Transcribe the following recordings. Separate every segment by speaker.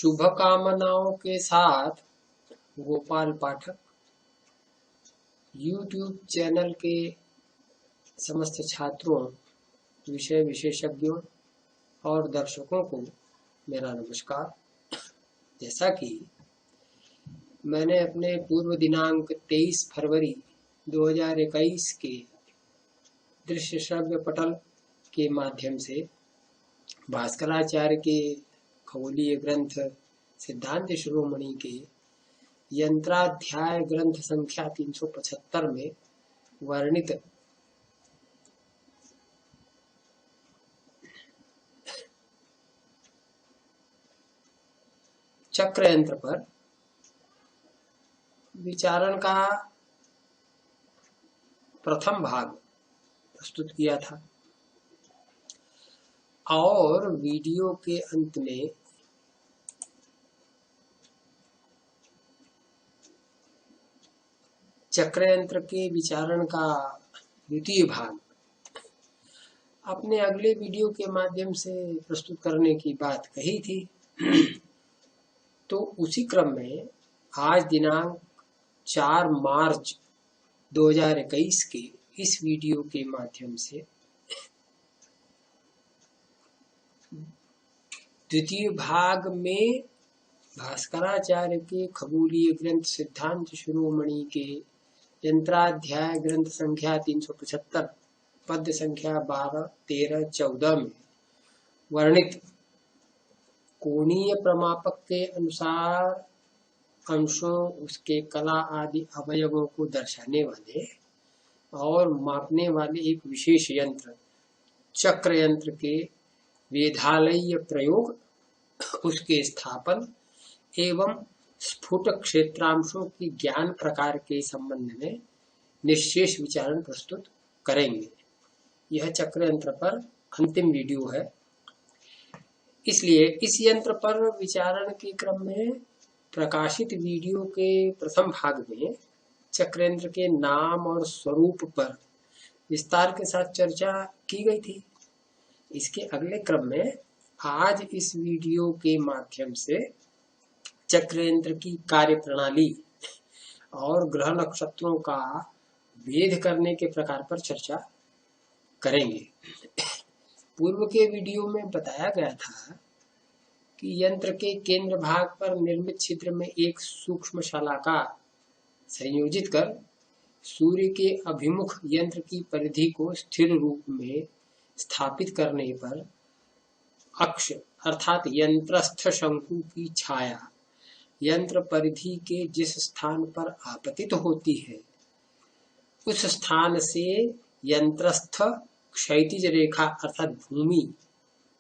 Speaker 1: शुभकामनाओं के साथ गोपाल पाठक यूट्यूब चैनल के समस्त छात्रों, विषय विशेषज्ञों और दर्शकों को मेरा नमस्कार। जैसा कि मैंने अपने पूर्व दिनांक 23 फरवरी 2021 के दृश्य श्रव्य पटल के माध्यम से भास्कराचार्य के खगोलीय ग्रंथ सिद्धांत शिरोमणि के यंत्राध्याय ग्रंथ संख्या 375 में वर्णित चक्र यंत्र पर विचारण का प्रथम भाग प्रस्तुत किया था और वीडियो के अंत में चक्र यंत्र के विचारण का द्वितीय भाग अपने अगले वीडियो के माध्यम से प्रस्तुत करने की बात कही थी। तो उसी क्रम में आज दिनांक 4 मार्च 2021 के इस वीडियो के माध्यम से द्वितीय भाग में भास्कराचार्य के खगोलीय ग्रंथ सिद्धांत शिरोमणि के यंत्राध्याय ग्रंथ संख्या 375 पद्य संख्या 12, 13, 14 में वर्णित कोणीय प्रमापक के अनुसार अंशों, उसके कला आदि अवयवों को दर्शाने वाले और मापने वाले एक विशेष यंत्र चक्र यंत्र के वेधालयीय प्रयोग, उसके स्थापन एवं स्फुट क्षेत्रांशों की ज्ञान प्रकार के संबंध में निश्शेष विचारण प्रस्तुत करेंगे। यह चक्र यंत्र पर अंतिम वीडियो है, इसलिए इस यंत्र पर विचारण के क्रम में प्रकाशित वीडियो के प्रथम भाग में चक्र यंत्र के नाम और स्वरूप पर विस्तार के साथ चर्चा की गई थी। इसके अगले क्रम में आज इस वीडियो के माध्यम से चक्र यंत्र की कार्य प्रणाली और ग्रह नक्षत्रों का भेद करने के प्रकार पर चर्चा करेंगे। पूर्व के वीडियो में बताया गया था कि यंत्र के केंद्र भाग पर निर्मित छिद्र में एक सूक्ष्म शलाका संयोजित कर सूर्य के अभिमुख यंत्र की परिधि को स्थिर रूप में स्थापित करने पर अक्ष अर्थात यंत्रस्थ शंकु की छाया यंत्र परिधि के जिस स्थान पर आपतित होती है उस स्थान से यंत्रस्थ क्षैतिज रेखा अर्थात भूमि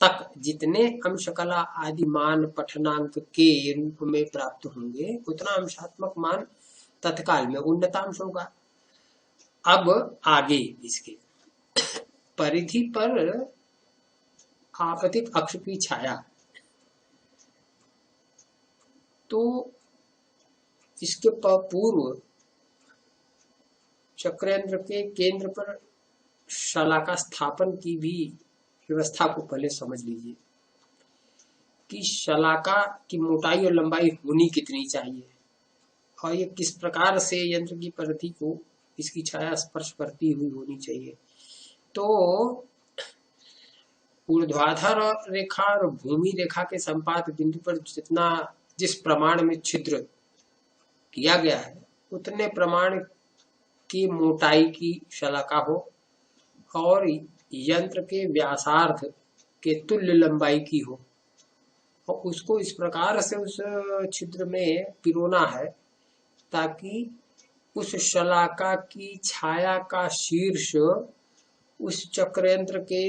Speaker 1: तक जितने अंशकला आदि मान पठनांक के रूप में प्राप्त होंगे उतना अंशात्मक मान तत्काल में उन्नतांश होगा। अब आगे इसके परिधि पर आपतित अक्ष की छाया, तो इसके पूर्व चक्रयंत्र के केंद्र पर शलाका स्थापन की भी व्यवस्था को पहले समझ लीजिए कि शलाका की मोटाई और लंबाई होनी कितनी चाहिए और ये किस प्रकार से यंत्र की परिधि को इसकी छाया स्पर्श करती हुई होनी चाहिए। तो ऊर्ध्वाधर रेखा और भूमि रेखा के संपात बिंदु पर जिस प्रमाण में छिद्र किया गया है उतने प्रमाण की मोटाई की शलाका हो और यंत्र के व्यासार्ध के तुल्य लंबाई की हो और उसको इस प्रकार से उस छिद्र में पिरोना है ताकि उस शलाका की छाया का शीर्ष उस चक्रयंत्र के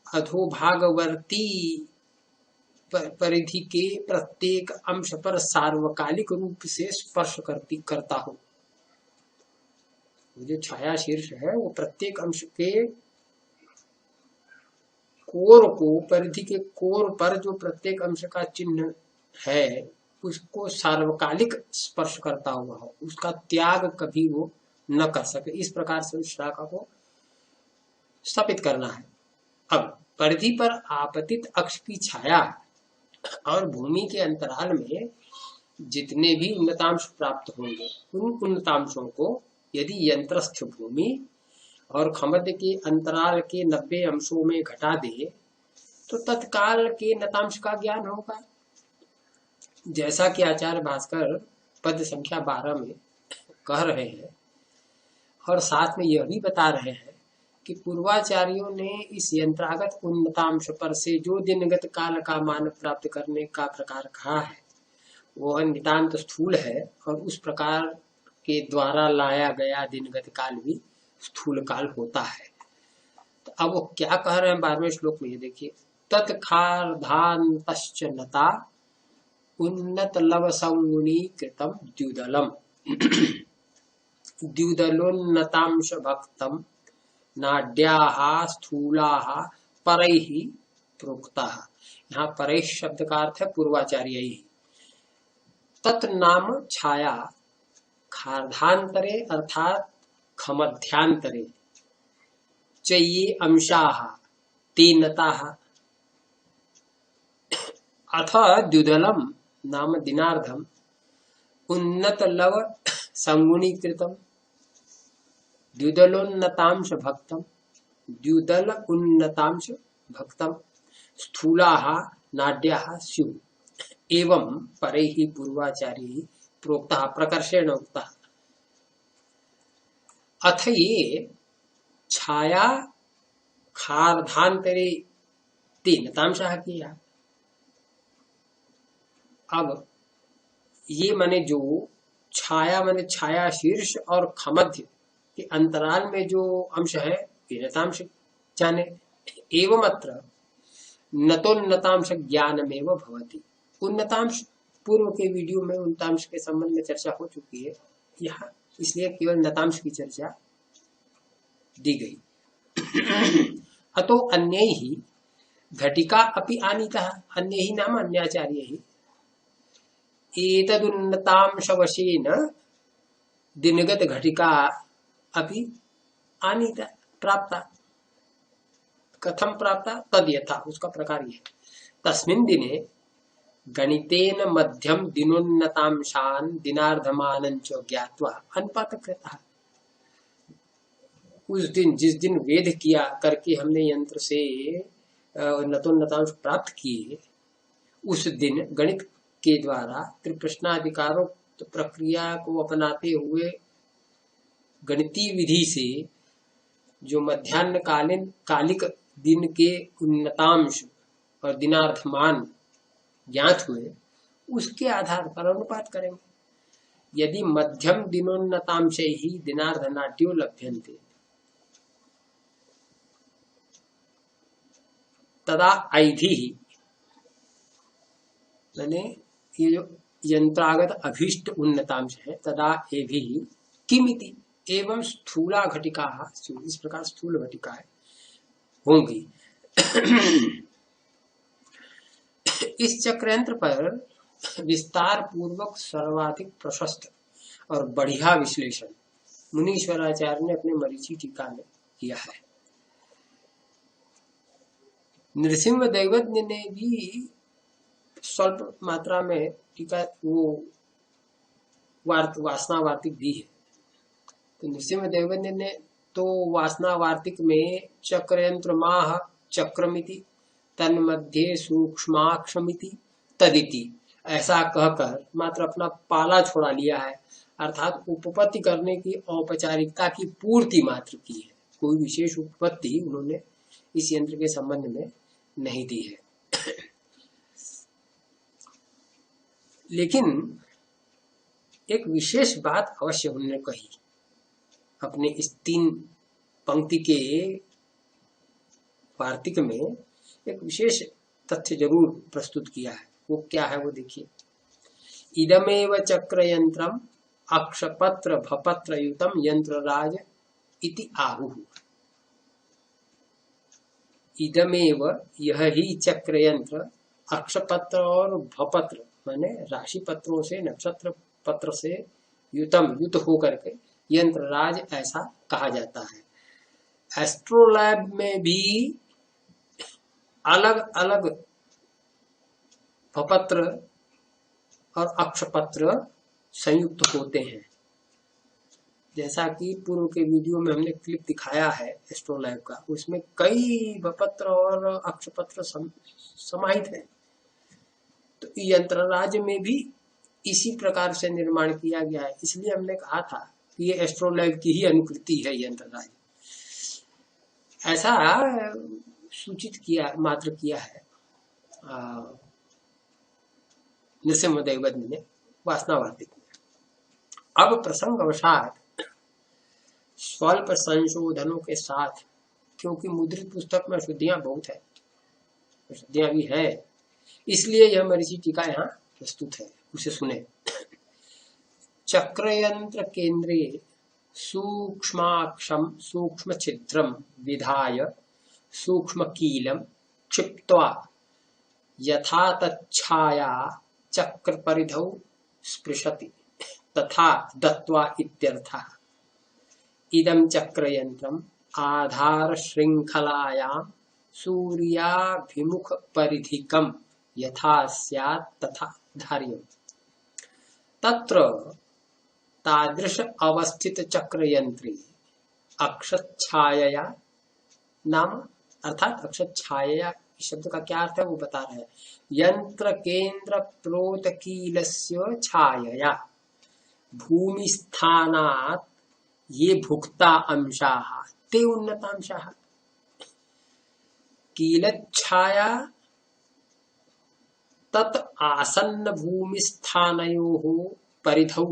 Speaker 1: अधोभागवर्ती परिधि के प्रत्येक अंश पर सार्वकालिक रूप से स्पर्श करता हो। जो छाया शीर्ष है वो प्रत्येक अंश के कोर को, परिधि के कोर पर जो प्रत्येक अंश का चिन्ह है उसको सार्वकालिक स्पर्श करता हुआ हो, उसका त्याग कभी वो न कर सके। इस प्रकार से उस शाखा को स्थापित करना है। अब परिधि पर आपतित अक्ष की छाया और भूमि के अंतराल में जितने भी उन्नतांश प्राप्त होंगे उन उन्नतांशों को यदि यंत्रस्थ भूमि और खमद के अंतराल के 90 अंशों में घटा दे तो तत्काल के नतांश का ज्ञान होगा। जैसा कि आचार्य भास्कर पद संख्या 12 में कह रहे हैं और साथ में यह भी बता रहे हैं कि पूर्वाचार्यों ने इस यंत्रागत उन्नतांश पर से जो दिनगत काल का मान प्राप्त करने का प्रकार कहा है वह नितांत स्थूल है और उस प्रकार के द्वारा लाया गया दिनगत काल भी स्थूल काल होता है। तो अब वो क्या कह रहे हैं 12वें श्लोक में, ये देखिए, तत्खार्धान्तश्च नता उन्नत लव संगुणीकृतम द्युदलम द्युदलोन्नतांश भक्तम नाड्याः स्थूलाः परैः प्रोक्ताः। यहाँ परैः शब्द का अर्थ है पूर्वाचार्य। तत् नाम छाया खार्धांतरे अर्थात खमध्यांतरे च ये अंशाः ते नताः अथ द्युदलम नाम दिनार्धम उन्नत लव संगुणीकृतम द्युदलोन्नतांश भक्तम द्युदल उन्नतांश भक्तम स्थूलाः नाड्याः स्युः एवं परैः पूर्वाचार्यैः प्रोक्तः प्रकर्षेण उक्तः। अथ ये छाया खार्धांतरे ते नतांशः किया। अब ये माने जो छाया माने छाया शीर्ष और खमध्य के अंतराल में जो अंश है नतांश जाने। एवं अत्र नतोन्नतांश ज्ञानमेव भवति। उन्नतांश पूर्व के वीडियो में उन्नतांश के संबंध में चर्चा हो चुकी है, यहाँ इसलिए केवल नतांश की चर्चा दी गई। अतो अन्यैहि घटिका अपि आनीतः, अन्यैहि नाम अन्याचार्यैहि एतदुन्नतांशवशेन दिनगत घटिका अपि आनीता प्राप्ता। कथम प्राप्ता तद यथा, उसका प्रकार यह, तस्मिन् दिने गणितेन मध्यम दिनोन्नतांशान दिनार्धमानं च ज्ञात्वा अनुपातकृतः। उस दिन जिस दिन वेद किया करके हमने यंत्र से नतोन्नतांश प्राप्त किए, उस दिन गणित के द्वारा त्रिप्रश्नाधिकारों प्रक्रिया को अपनाते हुए गणितीय विधि से जो मध्याह्न कालिक दिन के उन्नतांश और दिनार्धमान ज्ञात हुए, उसके आधार पर अनुपात करेंगे। यदि मध्यम दिनोन्नतांश ही दिनार्धनाट्यो लभ्यन्ते तदा ऐधि, मैंने ये जो यंत्रागत अभीष्ट उन्नतांश है, तदा एभि किमिति एवं स्थूला घटिका, इस प्रकार स्थूल घटिकाएं होंगी। इस चक्रयंत्र पर विस्तार पूर्वक सर्वाधिक प्रशस्त और बढ़िया विश्लेषण मुनीश्वराचार्य ने अपने मरीचि टीका में किया है। नृसिंह दैवज्ञ ने भी स्वल्प मात्रा में टीका वो वासना वार्तिक दी है। तो नृसिंह दैवज्ञ ने तो वासना वार्तिक में चक्रयंत्र माह चक्रमिति तन्मध्ये सूक्ष्माक्षमिति तदिति ऐसा कहकर मात्र अपना पाला छोड़ा लिया है, अर्थात उपपत्ति करने की औपचारिकता की पूर्ति मात्र की है। कोई विशेष उपपत्ति उन्होंने इस यंत्र के संबंध में नहीं दी है। लेकिन एक विशेष बात अवश्य उन्होंने कही, अपने इस 3 पंक्ति के वार्तिक में एक विशेष तथ्य जरूर प्रस्तुत किया है। वो क्या है वो देखिए, इदमेव चक्रयंत्रम अक्षपत्र भपत्र युतम यंत्रराज इति आहुः। इदमेव यह ही चक्रयंत्र अक्षपत्र और भपत्र माने राशि पत्रों से नक्षत्र पत्र से युत होकर के यंत्रराज ऐसा कहा जाता है। एस्ट्रोलैब में भी अलग अलग अपपत्र और अक्षपत्र संयुक्त होते हैं। जैसा कि पूर्व के वीडियो में हमने क्लिप दिखाया है एस्ट्रोलैब का, उसमें कई वपत्र और अक्षपत्र समाहित है। तो यंत्र राज्य में भी इसी प्रकार से निर्माण किया गया है। इसलिए हमने कहा था कि ये एस्ट्रोलैब की ही अनुकृति है यंत्र राज्य, ऐसा सूचित किया मात्र किया है नृसिंहदेवगद्य ने वासनावार्तिक में। अब प्रसंगवशात स्वल्प संशोधनों के साथ, क्योंकि मुद्रित पुस्तक में अशुद्धियां बहुत है, अशुद्धियां भी है, इसलिए यह मरीचि टीका यहाँ प्रस्तुत है, उसे सुने। चक्रयंत्र केंद्रे सूक्ष्माक्षम सूक्ष्म छिद्रम विधाय सूक्ष्म कीलम क्षिप्त्वा यथा तच्छाया चक्र परिधौ स्पृशति तथा दत्त्वा इत्यर्थः। इदं चक्रयंत्रम आधार श्रृंखलायां सूर्याभिमुख परिधिकम यथा स्यात् तथा धार्यम्। तत्र तादृश अवस्थित चक्रयंत्री अक्षच्छायया नाम, अर्थात अक्षच्छायया शब्द का क्या अर्थ है वो बता रहे हैं। यंत्र केंद्र प्रोतकीलस्य छायया भूमिस्थानात् ये भुक्ता अंशाः ते उन्नतांशाः। कीलच्छाया तत् आसन्न भूमिस्थानयोः परिधौ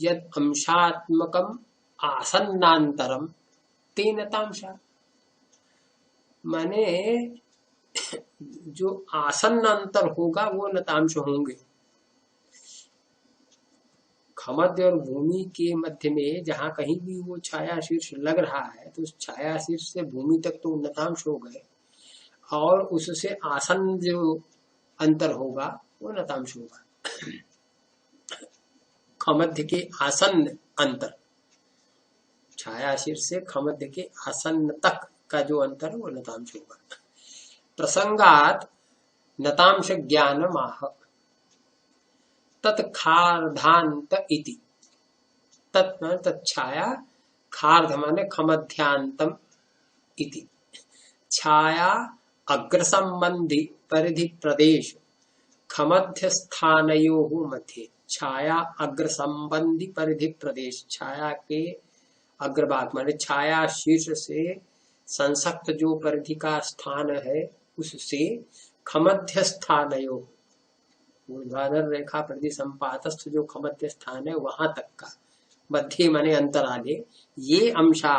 Speaker 1: यद अंशात्मकम आसन्नांतरम ते नतांशा। माने जो आसन्न अंतर होगा वो नतांश होंगे। खमध्य और भूमि के मध्य में जहां कहीं भी वो छाया शीर्ष लग रहा है तो उस छाया शीर्ष से भूमि तक तो नतांश हो गए, और उससे आसन्न जो अंतर होगा वो नतांश होगा। खमध्य के आसन्न अंतर, छाया शीर्ष से खमध्य के आसन्न तक का जो अंतर है वो नतांश होगा। प्रसंगात नतांश ज्ञानमाह तत्खार्धांत इति। तत् माने तच्छाया, खार्ध माने खमध्यांतम इति। छाया अग्र संबंधी परिधि प्रदेश खमध्य स्थानयोः मध्ये। छाया अग्र संबंधी परिधि प्रदेश, छाया के अग्रभाग माने छाया शीर्ष से संसक्त जो परिधि का स्थान है उससे खमध्य स्थानयोः, ऊर्ध्वाधर रेखा परिधि संपातस्थ जो खमध्य स्थान है वहां तक का, मध्य माने अंतराले, ये अंशा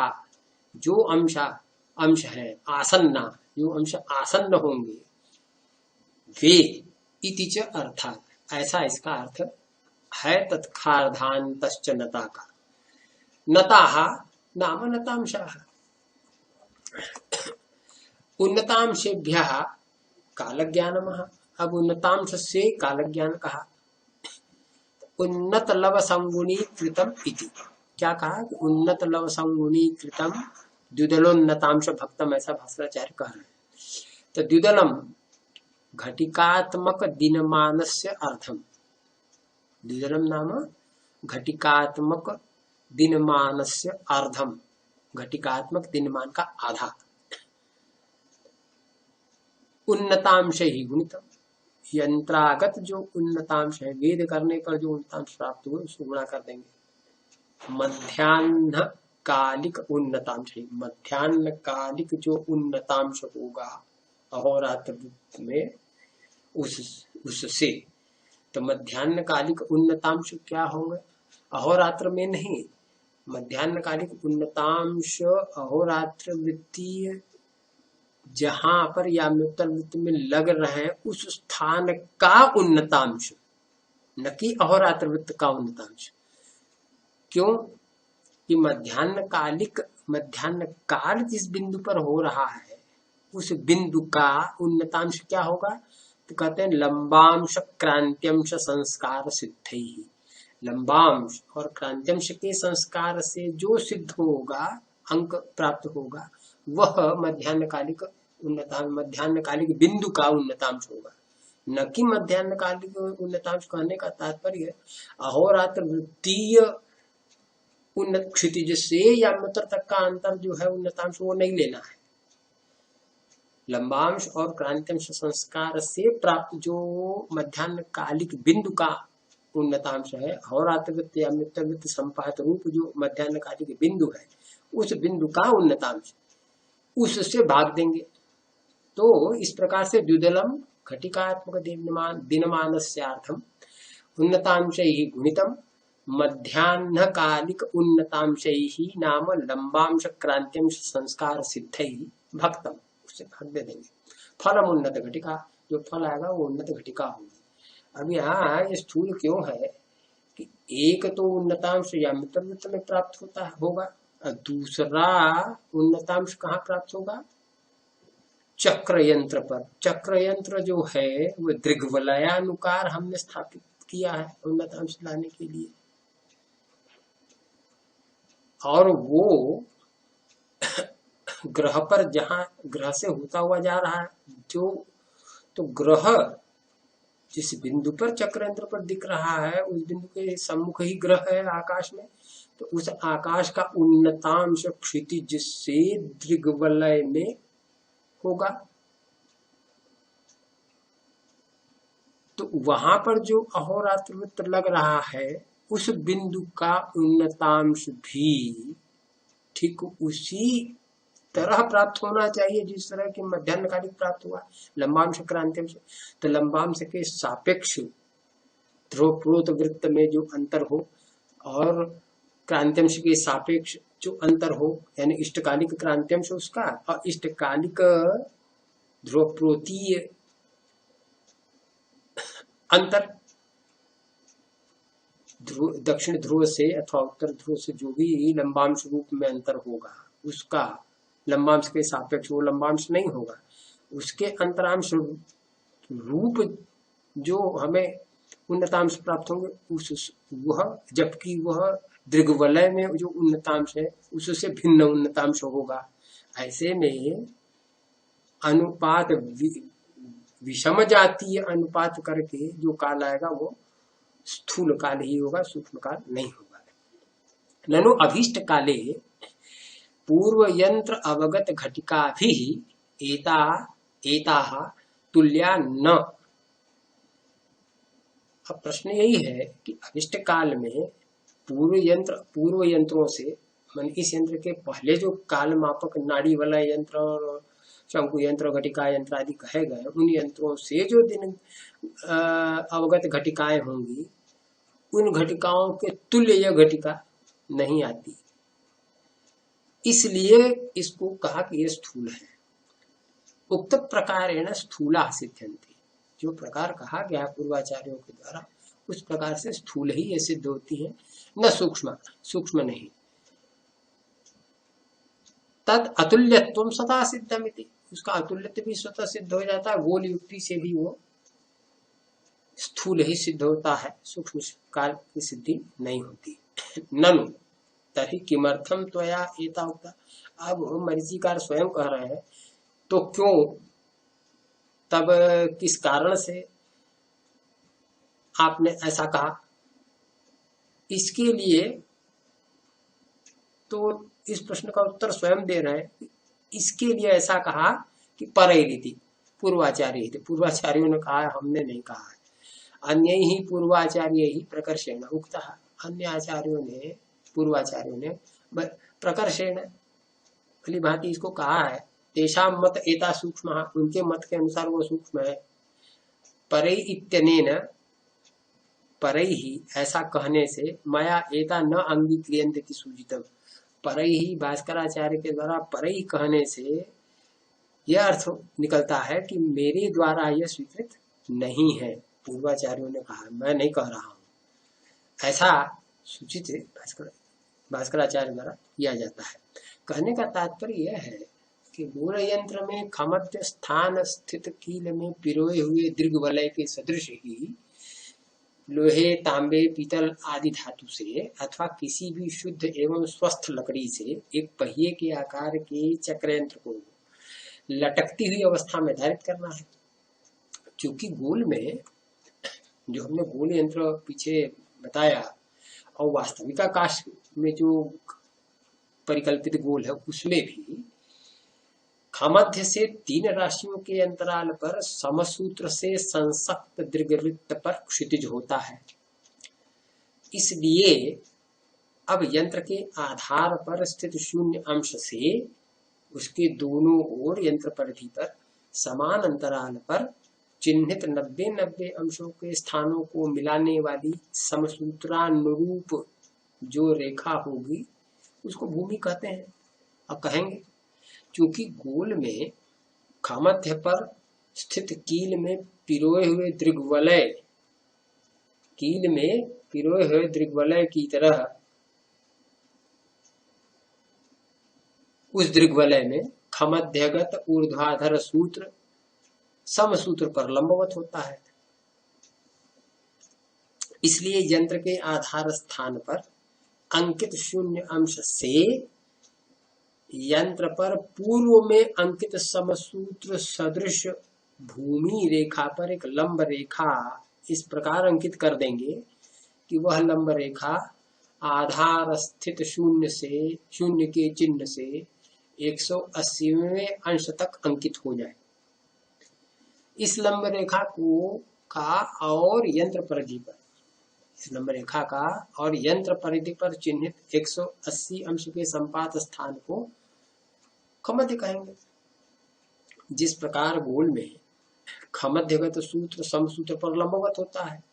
Speaker 1: जो अंश है आसन्ना, जो अंश आसन्न होंगे, वे इति च अर्थात, ऐसा इसका अर्थ है। तत्खार्धांतश्च नता का, नताः नाम नतांशाः। उन्नतांशेभ्यः कालज्ञानमः। अब उन्नतांश से कालज्ञान कहा। उन्नत लव संगुणीकृतम इति, क्या कहा? उन्नत लव संगुणीकृतम द्विदलोन्नतांश भक्तम, ऐसा भास्कराचार्य कह रहे हैं। तो द्विदलम घटिकात्मक दिनमानस्य अर्थम, द्विदलम नाम घटिकात्मक दिनमानस्य अर्धम, घटिकात्मक दिनमान का आधा। उन्नतांश ही गुणितम, यंत्रागत जो उन्नतांश है, वेद करने पर जो उन्नतांश प्राप्त हुए उसको गुणा कर देंगे। मध्याह्न कालिक उन्नतांश, मध्याह्न कालिक जो उन्नतांश होगा अहोरात्र में उससे, तो मध्याह्न कालिक उन्नतांश क्या होंगे? अहोरात्र में नहीं, मध्याह्न कालिक उन्नतांश अहोरात्र वृत्तीय जहां पर याम्योत्तर वृत्ति में लग रहे हैं उस स्थान का उन्नतांश, न कि अहोरात्र वृत्त का उन्नतांश। क्यों? कि मध्याह्न काल जिस बिंदु पर हो रहा है उस बिंदु का उन्नतांश क्या होगा? तो कहते हैं लंबांश क्रांत्यंश संस्कार सिद्ध ही। लंबांश और क्रांत्यंश के संस्कार से जो सिद्ध होगा, अंक प्राप्त होगा, वह मध्याह्न कालिक बिंदु का उन्नतांश होगा। न कि मध्यान्ह कालिक उन्नतांश कहने का तात्पर्य अहोरात्र वृत्तीय उन्नत क्षितिज से याम्योत्तर तक का अंतर जो है उन्नतांश वो नहीं लेना है। लंबांश और क्रांतियांश संस्कार से प्राप्त जो मध्यान्ह कालिक बिंदु का उन्नतांश है, अहोरात्रवृत्त याम्योत्तरवृत्त संपात रूप जो मध्यान्ह कालिक बिंदु है, उस बिंदु का उन्नतांश उससे भाग देंगे। तो इस प्रकार से द्विदलम घटिकात्मक दिनमानस्यार्थम उन्नतांशैः गुणितम मध्याह्न कालिक उन्नतांशैः नाम लंबांश क्रांतियांश संस्कार सिद्धैः भक्तम, उससे भाग दे देंगे। फलम उन्नत घटिका, जो फल आएगा वो उन्नत घटिका होगी। अब यहाँ ये स्थूल क्यों है कि एक तो उन्नतांश याम्योत्तरवृत्त में प्राप्त होगा, और दूसरा उन्नतांश कहाँ प्राप्त होगा? चक्र यंत्र पर। चक्र यंत्र जो है वो दृग्वलयानुकार हमने स्थापित किया है उन्नतांश लाने के लिए, और वो ग्रह पर जहां ग्रह से होता हुआ जा रहा है जो, तो ग्रह जिस बिंदु पर चक्र यंत्र पर दिख रहा है उस बिंदु के सम्मुख ही ग्रह है आकाश में, तो उस आकाश का उन्नतांश क्षितिज से दृग्वलय में होगा। तो वहां पर जो अहोरात्र वृत्त लग रहा है उस बिंदु का उन्नतांश भी ठीक उसी तरह प्राप्त होना चाहिए जिस तरह की मध्याह्न कालिक प्राप्त हुआ लंबांश क्रांतियांश। तो लंबांश के सापेक्ष ध्रुवप्रोत वृत्त में जो अंतर हो और क्रांतियांश के सापेक्ष जो अंतर हो, यानी इष्टकालिक क्रांतियांश उसका और इष्टकालिक ध्रुवप्रोतीय अंतर, दक्षिण ध्रुव से अथवा उत्तर ध्रुव से जो भी लंबांश रूप में अंतर होगा उसका लंबांश के सापेक्ष वो लंबांश नहीं होगा, उसके अंतरांश रूप जो हमें उन्नतांश प्राप्त होंगे वह, जबकि वह दृग्वलय में जो उन्नतांश है उससे भिन्न उन्नतांश होगा। ऐसे में अनुपात विषम जातीय अनुपात करके जो काल आएगा वो स्थूल काल ही होगा, सूक्ष्म काल नहीं होगा। ननु अभीष्ट काले पूर्व यंत्र अवगत घटिका भी एताः तुल्या न। अब प्रश्न यही है कि अभिष्ट काल में पूर्व यंत्रों से, मान इस यंत्र के पहले जो काल मापक नाड़ी वाला यंत्र और शंकु यंत्र घटिका यंत्र आदि कहे गए, उन यंत्रों से जो दिन अवगत घटिकाएं होंगी उन घटिकाओं के तुल्य यह घटिका नहीं आती, इसलिए इसको कहा कि यह स्थूल है। उक्त प्रकारेण स्थूला सिद्ध्यन्ति, जो प्रकार कहा गया पूर्वाचार्यों के द्वारा उस प्रकार से स्थूल ही ये सिद्ध होती है, न सूक्ष्म, सूक्ष्म नहीं। तद अतुल्यत्वम सदा सिद्धमिति, उसका अतुल्यत्व भी स्वतः सिद्ध हो जाता है, गोल युक्ति से भी वो स्थूल ही सिद्ध होता है, सूक्ष्म काल की सिद्धि नहीं होती। ननु तर्हि किमर्थम त्वया एता उक्ता। अब मरीचिकार स्वयं कह रहे हैं तो क्यों, तब किस कारण से आपने ऐसा कहा, इसके लिए तो इस प्रश्न का उत्तर स्वयं दे रहे हैं। इसके लिए ऐसा कहा कि परैरिति, पूर्वाचार्य थे, पूर्वाचार्यों ने कहा है, हमने नहीं कहा है। अन्य ही पूर्वाचार्य ही प्रकर्षेण उक्ता, अन्य आचार्यों ने पूर्वाचार्यों ने प्रकर्षेण भली भांति इसको कहा है। तेषां मत एता सूक्ष्म, उनके मत के अनुसार वो सूक्ष्म है। परै इत्यनेन, परै ही ऐसा कहने से, मया एता न अंगीक्रियन्ते इति सूचितम्, परै ही भास्कराचार्य के द्वारा परै कहने से यह अर्थ निकलता है कि मेरे द्वारा यह स्वीकृत नहीं है। पूर्वाचार्यों ने कहा, मैं नहीं कह रहा हूँ, ऐसा सूचित भास्कराचार्य द्वारा किया जाता है। कहने का तात्पर्य यह है कि मूल यंत्र में खमध्य स्थान स्थित कील में पिरोए हुए दीर्घवलय के सदृश ही लोहे, तांबे, पीतल आदि धातु से अथवा किसी भी शुद्ध एवं स्वस्थ लकड़ी से एक पहिए के आकार के चक्र यंत्र को लटकती हुई अवस्था में धारित करना है। क्योंकि गोल में जो हमने गोल यंत्र पीछे बताया और वास्तविक आकाश में जो परिकल्पित गोल है उसमें भी खमध्य से 3 राशियों के अंतराल पर समसूत्र से संसक्त दीर्घवृत्त पर क्षितिज होता है। इसलिए अब यंत्र के आधार पर स्थित शून्य अंश से उसके दोनों ओर यंत्र परिधि पर समान अंतराल पर चिन्हित 90-90 अंशों के स्थानों को मिलाने वाली समसूत्रानुरूप जो रेखा होगी उसको भूमि कहते हैं। अब कहेंगे क्योंकि गोल में खामध्य पर स्थित कील में पिरोए हुए दीर्घवलय की तरह उस दीर्घवलय में खमध्यगत ऊर्ध्वाधर सूत्र समसूत्र पर लंबवत होता है। इसलिए यंत्र के आधार स्थान पर अंकित शून्य अंश से यंत्र पर पूर्व में अंकित समसूत्र सदृश भूमि रेखा पर एक लंब रेखा इस प्रकार अंकित कर देंगे कि वह लंब रेखा आधार स्थित शून्य के चिन्ह से 180वें अंश तक अंकित हो जाए। इस लंब रेखा और यंत्र परिधि पर चिन्हित 180 अंश के संपात स्थान को खमध्य कहेंगे। जिस प्रकार गोल में खमध्यगत सूत्र समसूत्र पर लंबवत होता है,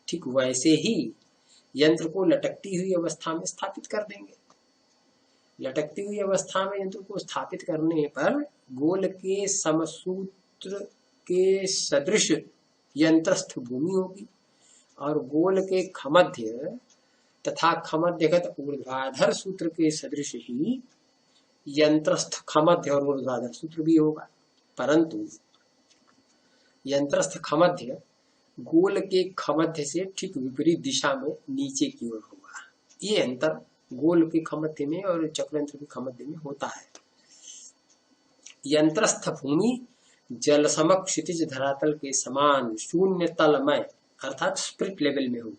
Speaker 1: ठीक वैसे ही यंत्र को लटकती हुई अवस्था में स्थापित कर देंगे। लटकती हुई अवस्था में यंत्र को स्थापित करने पर गोल के समसूत्र के सदृश यंत्रस्थ भूमि होगी और गोल के खमध्य तथा खमध्यगत ऊर्ध्वाधर सूत्र के सदृश ही यंत्रस्थ खमध्य और ऊर्ध्वाधर सूत्र भी होगा। परंतु यंत्रस्थ खमध्य गोल के खमध्य से ठीक विपरीत दिशा में नीचे की ओर होगा। ये अंतर गोल के खमध्य में और चक्रयंत्र के खमध्य में होता है। यंत्रस्थ भूमि जल समक क्षितिज धरातल के समान शून्य तलमय अर्थात स्प्रिट लेवल में होगी।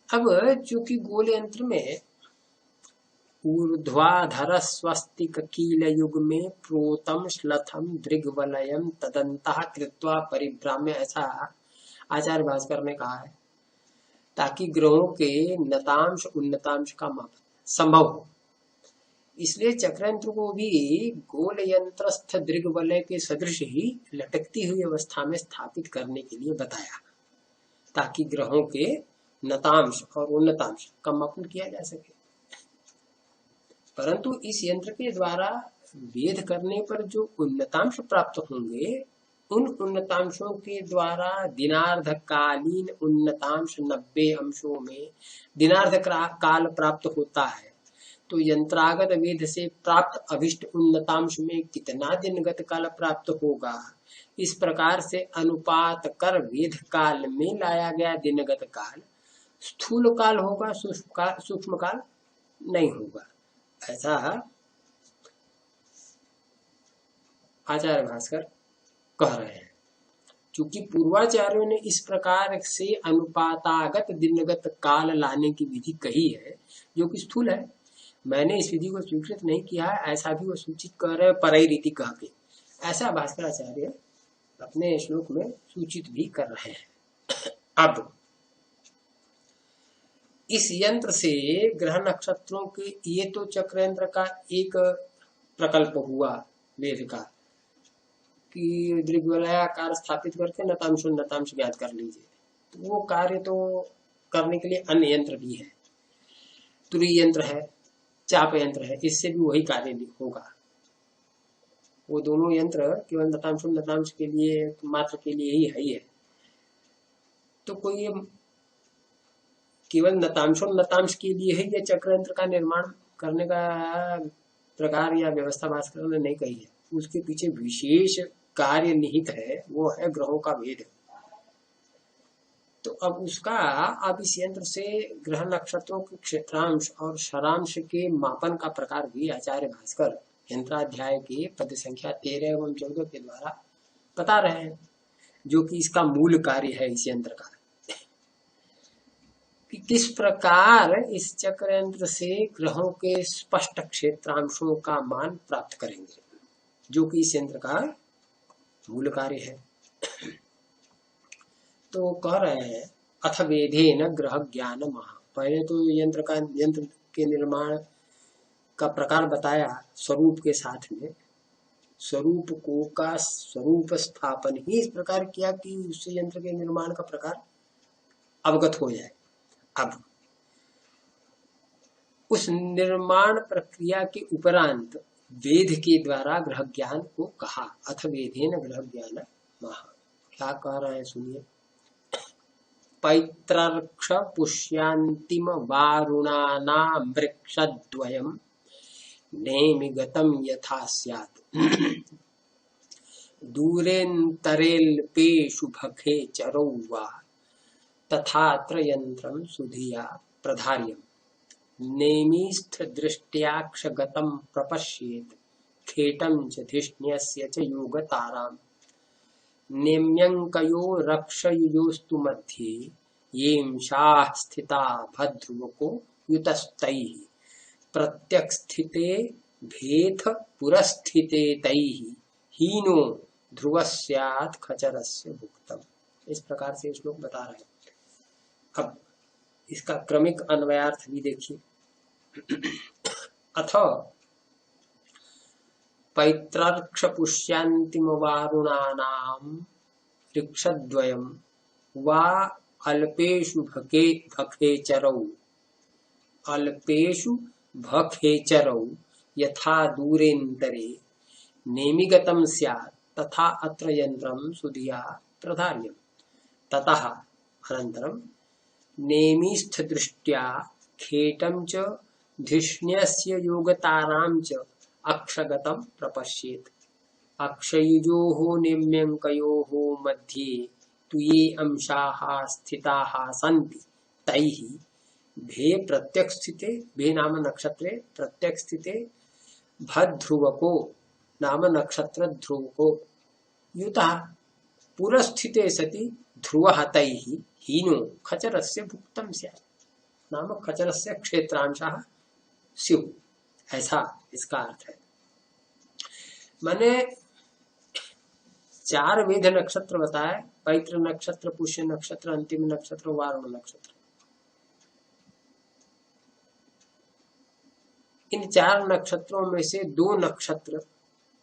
Speaker 1: अब चूंकि गोल यंत्र में ऊर्ध्वाधर स्वस्तिक कील युग में प्रोतम श्लथम दृग्वलयम तदंतः कृत्वा परिभ्राम्य, ऐसा आचार्य भास्कर ने कहा है, ताकि ग्रहों के नतांश उन्नतांश का मापन संभव हो। इसलिए चक्रयंत्र को भी गोल यंत्रस्थ दीर्घवलय के सदृश ही लटकती हुई अवस्था में स्थापित करने के लिए बताया, ताकि ग्रहों के नतांश और उन्नतांश का मापन किया जा सके। परंतु इस यंत्र के द्वारा वेध करने पर जो उन्नतांश प्राप्त होंगे, उन उन्नतांशों के द्वारा दिनार्धकालीन उन्नतांश 90 अंशों में दिनार्ध काल प्राप्त होता है। तो यंत्रागत वेद से प्राप्त अभिष्ट उन्नतांश में कितना दिनगत काल प्राप्त होगा, इस प्रकार से अनुपात कर वेद काल में लाया गया दिनगत काल स्थूल काल होगा, सूक्ष्म काल नहीं होगा। ऐसा आचार्य भास्कर कह रहे हैं। चूंकि पूर्वाचार्यों ने इस प्रकार से अनुपातागत दिनगत काल लाने की विधि कही है जो कि स्थूल है, मैंने इस विधि को स्वीकृत नहीं किया है, ऐसा भी वो सूचित कर रहे परई रीति कह के, ऐसा भास्कराचार्य अपने श्लोक में सूचित भी कर रहे हैं। अब इस यंत्र से ग्रह नक्षत्रों के, ये तो चक्रयंत्र का एक प्रकल्प हुआ वेद का कि दीर्घवलयाकार स्थापित करके नतांश उन्नतांश ज्ञात कर लीजिए। तो वो कार्य तो करने के लिए अन्य यंत्र भी है, तुरीय यंत्र है, चाप यंत्र है, इससे भी वही कार्य होगा। वो दोनों यंत्र केवल नतांश उन्नतांश के लिए मात्र के लिए ही है। तो कोई केवल नतांश के लिए है या चक्रयंत्र का निर्माण करने का प्रकार या व्यवस्था भास्कर ने नहीं कही है, उसके पीछे विशेष कार्य निहित है, वो है ग्रहों का भेद। तो अब इस यंत्र से ग्रह नक्षत्रों के क्षेत्रांश और शरांश के मापन का प्रकार भी आचार्य भास्कर यंत्राध्याय के पद संख्या 13 एवं 14 के द्वारा बता रहे हैं, जो कि इसका मूल कार्य है इस यंत्र का, कि किस प्रकार इस चक्र यंत्र से ग्रहों के स्पष्ट क्षेत्रांशों का मान प्राप्त करेंगे, जो कि इस यंत्र का मूल कार्य है। तो कह रहे हैं अथ वेदेन ग्रह ज्ञान महा। पहले तो यंत्र के निर्माण का प्रकार बताया स्वरूप के साथ में, स्वरूप को का स्वरूप स्थापन ही इस प्रकार किया कि उस यंत्र के निर्माण का प्रकार अवगत हो जाए। अब उस निर्माण प्रक्रिया के उपरांत वेद के द्वारा ग्रह ज्ञान को कहा। अथ वेदेन ग्रह ज्ञान महा। क्या कह रहे हैं सुनिए। पैत्रर्क्ष पुष्यांतिम वारुणानां वृक्षद्वयम् नेमिगतं यथा स्यात् दूरेऽन्तरेऽल्पेषु भखे चरौ वा तथात्र यन्त्रं सुधिया प्रधार्यम् नेमिस्थदृष्ट्याक्षगतं प्रपश्येत् खेटं च धिष्ण्यस्य च योगताराम् नेम्यङ्कयो रक्षयुजोस्तु मध्ये येंशाः स्थिता भद्रुवको युतस्तैः प्रत्यक्स्थिते भेथ पुरस्थिते तैः हीनो ध्रुवस्यात् खचरस्य भुक्तम्। इस प्रकार से श्लोक बता रहे हैं। अब इसका क्रमिक अन्वयार्थ भी देखिए। अथ पैत्रर्क्ष पुष्यांतिम वारुणानां वृक्षद्वयम् वा अल्पेषु भखेचरौ अल्पेषु भखेचरौ यथा दूरेऽन्तरे नेमिगतं स्यात् तथा अत्र यन्त्रं सुधिया प्रधार्यम्। ततः अनन्तरं नेमिस्थदृष्ट्या खेटं च धिष्ण्यस्य योगतारां च अक्षगतं प्रपश्येत् अक्षयुजोः नेम्यङ्कयोः मध्ये तु ये अंशाः स्थिताः सन्ति तैः भे प्रत्यक्स्थिते, भे नाम नक्षत्रे प्रत्यक्स्थिते भद्रुवको नाम नक्षत्र ध्रुवको युतः पुरस्थिते सति ध्रुवः तैः हीनो खचरस्य भुक्तं स्यात् नाम खचरस्य क्षेत्रांशः स्युः। ऐसा इसका अर्थ है। मैंने 4 वेद नक्षत्र बताए, पैत्र नक्षत्र, पुष्य नक्षत्र, अंतिम नक्षत्र, वारुण नक्षत्र। इन 4 नक्षत्रों में से 2 नक्षत्र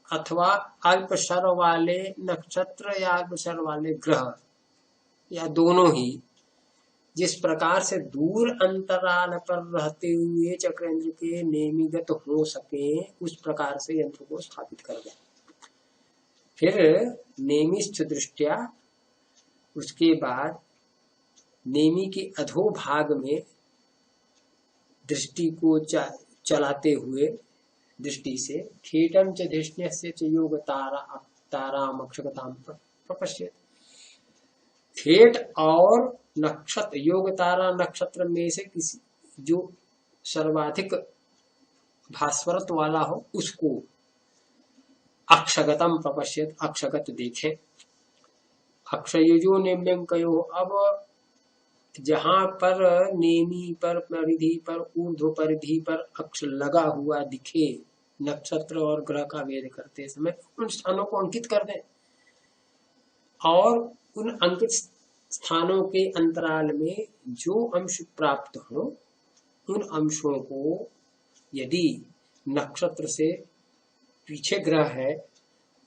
Speaker 1: अथवा अल्पशर वाले नक्षत्र या अल्पशर वाले ग्रह या दोनों ही जिस प्रकार से दूर अंतराल पर रहते हुए चक्र यंत्र के नेमिगत हो सके, उस प्रकार से यंत्र को स्थापित कर दें। फिर नेमिस्थ दृष्टिया, उसके बाद नेमी के अधोभाग में दृष्टि को चलाते हुए दृष्टि से खेटम च धिष्ण्यस्य च योग ताराम अक्षगताम प्रपश्येत्। खेट और नक्षत्र, योग तारा नक्षत्र में से किसी जो सर्वाधिक भास्वरत्व वाला हो उसको अक्षगतम प्रपश्येत्, अक्षगत देखे। अक्षयुजो नेम्यंकयो, अब जहां पर नेमी पर, परिधि पर, ऊर्ध्व परिधि पर अक्ष लगा हुआ दिखे नक्षत्र और ग्रह का वेद करते समय उन स्थानों को अंकित कर दें और उन अंकित स्थानों के अंतराल में जो अंश प्राप्त हो उन अंशों को, यदि नक्षत्र से पीछे ग्रह है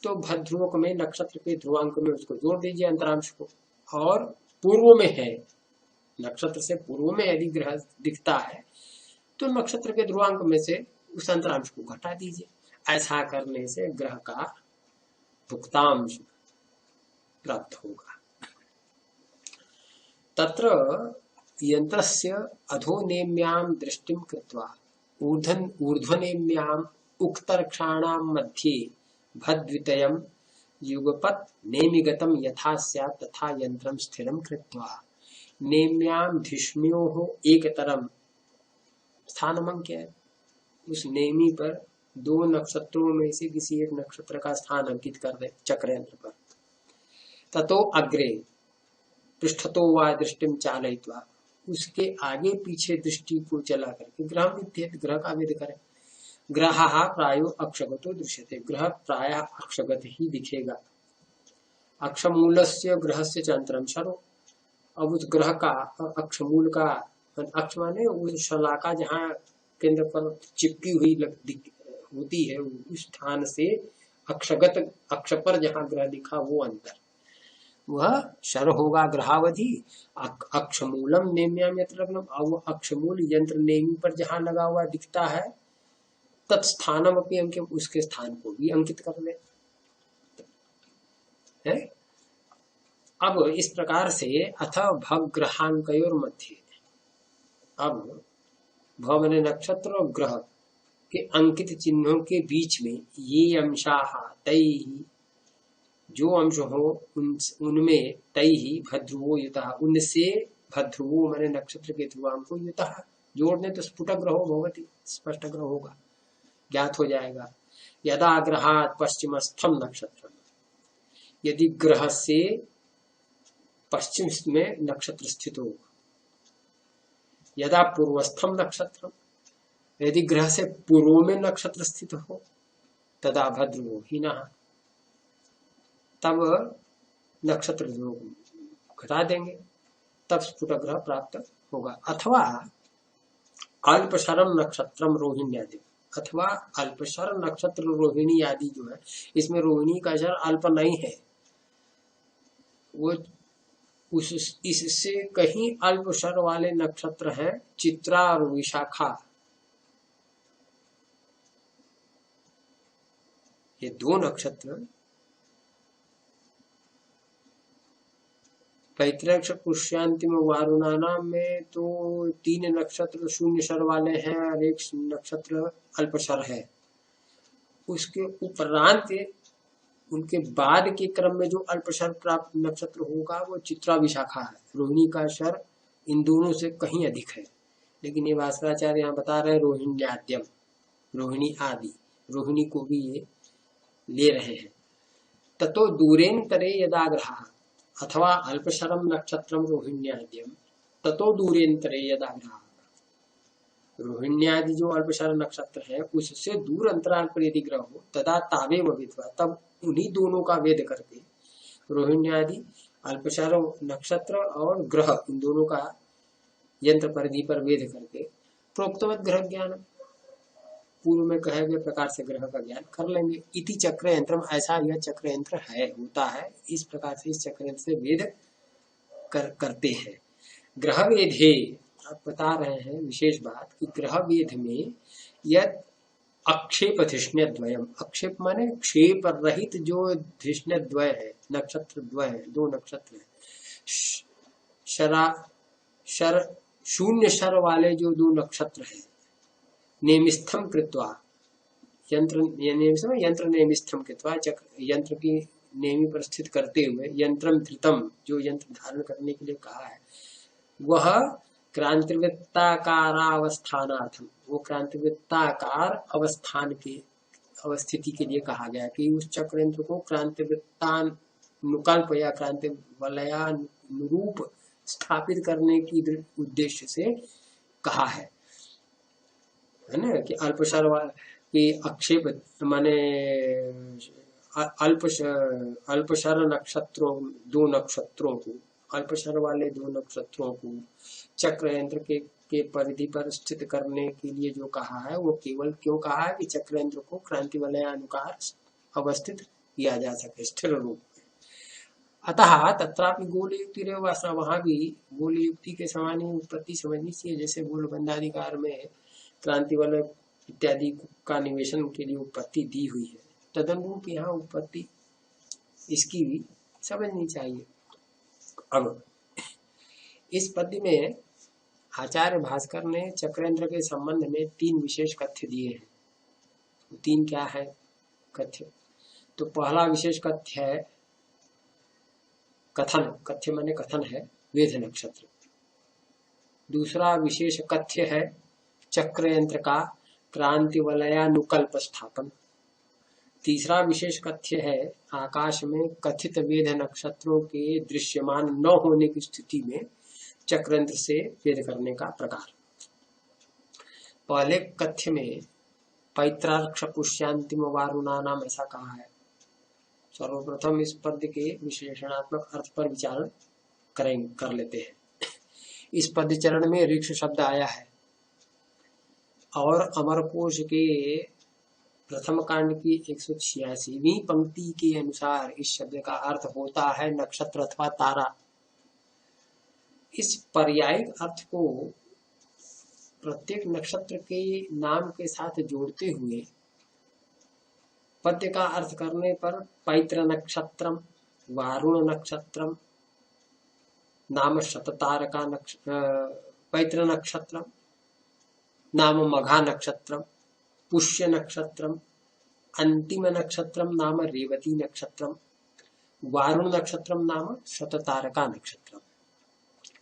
Speaker 1: तो भद्रुवक में नक्षत्र के ध्रुवांक में उसको जोड़ दीजिए अंतरांश को, और पूर्व में है, नक्षत्र से पूर्व में यदि ग्रह दिखता है तो नक्षत्र के ध्रुवांक में से उस अंतरांश को घटा दीजिए। ऐसा करने से ग्रह का भुक्तांश प्राप्त होगा। तत्र यंत्रस्य अधोनेम्यां दृष्टिं कृत्वा ऊर्ध्वनेम्यां उक्तर्क्षाणां मध्ये भद्वितयं युगपत् नेमिगतं यथा स्यात् तथा यंत्रं स्थिरं कृत्वा नेम्यां धिष्ण्योः एकतरं स्थानमंक्य, उस नेमी पर 2 नक्षत्रों में से किसी एक नक्षत्र का स्थान अंकित कर दे चक्र यंत्र पर। ततो अग्रे पृष्ठतो वा दृष्टिम चालयित्वा, उसके आगे पीछे दृष्टि को चला करके ग्रह विद्येत, ग्रह का वेद करें। ग्रह प्रायो अक्षगतो दृश्यते, ग्रह प्राय अक्षगत ही दिखेगा। अक्षमूलस्य ग्रहस्य च अंतरम शरो, अब उस ग्रह का और अक्षमूल का, अक्ष माने उस शलाका जहाँ केंद्र पर चिपकी हुई होती है, उस स्थान से अक्षगत, अक्ष पर जहाँ ग्रह दिखा वो अंतर, वह शर होगा ग्रहावधि। अक्षमूलम नेम्याम यत्र लग्नम, अब वो अक्षमूल यंत्र नेमी पर जहाँ लगा हुआ दिखता है, तत्स्थानम अपनी अंकित, उसके स्थान को भी अंकित कर ले है। अब इस प्रकार से अथ भग्रहांकयोर मध्य, अब भ माने नक्षत्र और ग्रह के अंकित चिन्हों के बीच में ये अंशाः तैहि, जो अंश हो उनमें तैहि भद्रुवो युतः, उनसे भद्रुवो माने नक्षत्र के ध्रुवांको युतः, जोड़ने तो स्फुट ग्रहो भवति, स्पष्ट ग्रह होगा, ज्ञात हो जाएगा। यदा ग्रहात् पश्चिमस्थम नक्षत्र, यदि ग्रह से पश्चिम में नक्षत्र स्थित हो। यदा पूर्वस्थम नक्षत्र, यदि ग्रह से पूर्व में नक्षत्र स्थित हो, तदा भद्रुवो हीनः, तब नक्षत्र घटा देंगे, तब स्फुट ग्रह प्राप्त होगा। अथवा अल्पशरम नक्षत्रम रोहिणी आदि, अथवा अल्पशर नक्षत्र रोहिणी आदि जो है, इसमें रोहिणी का शर अल्प नहीं है, वो इससे कहीं अल्प शर वाले नक्षत्र हैं चित्रा और विशाखा, ये दो नक्षत्र पैतृक पुष्यांतिम वारुणाना में तो 3 नक्षत्र शून्य शर वाले हैं और 1 नक्षत्र अल्पशर है। उसके उपरांत उनके बाद के क्रम में जो अल्पशर प्राप्त नक्षत्र होगा वो चित्रा विशाखा है। रोहिणी का शर इन दोनों से कहीं अधिक है, लेकिन ये भास्कराचार्य यहाँ बता रहे हैं रोहिण्याद्यम, रोहिणी आदि, रोहिणी को भी ये ले रहे हैं। ततो दूरेन्तरे यदा ग्रह, अथवा अल्पशरम नक्षत्रम रोहिण्याद्यम ततो दूरेन्तरे यदा ग्रह, रोहिण्यादि जो अल्पशर नक्षत्र है उससे दूर अंतराल पर यदि ग्रह हो, तदा तावेव विद्वा, तब उन्हीं दोनों का वेद करके, रोहिण्यादि अल्पशर नक्षत्र और ग्रह, इन दोनों का यंत्र परिधि पर वेद करके प्रोक्तवत ग्रह ज्ञान, पूर्व में कहे गए प्रकार से ग्रह का ज्ञान कर लेंगे। इति चक्र यंत्र, ऐसा यह चक्र यंत्र है, होता है, इस प्रकार से इस चक्र यंत्र से वेद करते हैं। ग्रह वेदे, आप बता रहे हैं विशेष बात कि ग्रह वेद में यह अक्षेप धिष्ण्य द्वयम, अक्षेप माने क्षेप रहित जो धिष्ण्य द्वय है, नक्षत्र द्वय है, 2 नक्षत्र है, शर शून्य शर वाले जो 2 नक्षत्र है, नेमिस्थम कृत्वा, यंत्र नेमिस्थम कृत्वा, चक्र यंत्र की नेमी पर स्थित करते हुए, यंत्रम धृतम, जो यंत्र धारण करने के लिए कहा है, वह क्रांतिवृत्ताकारावस्थानार्थम, वो क्रांतिवृत्ताकार अवस्थान के अवस्थिति के लिए कहा गया कि उस चक्र यंत्र को क्रांतिवृत्तानुकल्प या क्रांति वलयानुरूप स्थापित करने की उद्देश्य से कहा है ना, कि अल्पशर की अक्षेप माने अल्पशर नक्षत्रों, 2 नक्षत्रों को, अल्पशर वाले 2 नक्षत्रों को चक्र यंत्र के परिधि पर स्थित करने के लिए जो कहा है, वो केवल क्यों कहा है कि चक्र यंत्र को क्रांति वलयानुसार अवस्थित किया जा सके स्थिर रूप में। अतः तत्रापि गोल युक्ति रे वासना, वहां भी गोल युक्ति के समान ही उत्पत्ति समझनी चाहिए, जैसे गोलबंधाधिकार में क्रांति वलय इत्यादि का निवेशन के लिए उत्पत्ति दी हुई है, तदनुरूप यहाँ उत्पत्ति इसकी भी समझनी चाहिए। अब इस पद्य में आचार्य भास्कर ने चक्रयंत्र के संबंध में 3 विशेष कथ्य दिए हैं। 3 क्या है कथ्य? तो पहला विशेष कथ्य है कथन, कथ्य माने कथन है वेद नक्षत्र। दूसरा विशेष कथ्य है चक्र यंत्र का क्रांति वलयानुकल्प स्थापन। तीसरा विशेष कथ्य है आकाश में कथित वेद नक्षत्रों के दृश्यमान न होने की स्थिति में चक्रयंत्र से वेद करने का प्रकार। पहले कथ्य में पैत्रार्क्ष पुष्यांतिम वारुणा नाम ऐसा कहा है। सर्वप्रथम इस पद के विशेषणात्मक अर्थ पर विचार कर लेते हैं। इस पद चरण में ऋक्ष शब्द आया है और अमरकोश के प्रथम कांड की 186वीं पंक्ति के अनुसार इस शब्द का अर्थ होता है नक्षत्र अथवा तारा। इस पर्यायिक अर्थ को प्रत्येक नक्षत्र के नाम के साथ जोड़ते हुए पद्य का अर्थ करने पर पैत्र नक्षत्रम, वारुण नक्षत्रम नाम शततारका पैत्र नक्षत्रम नाम मघा नक्षत्रम, पुष्य नक्षत्रम, अंतिम नक्षत्रम नाम रेवती नक्षत्रम, वारुण नक्षत्रम नाम शततारका नक्षत्रम।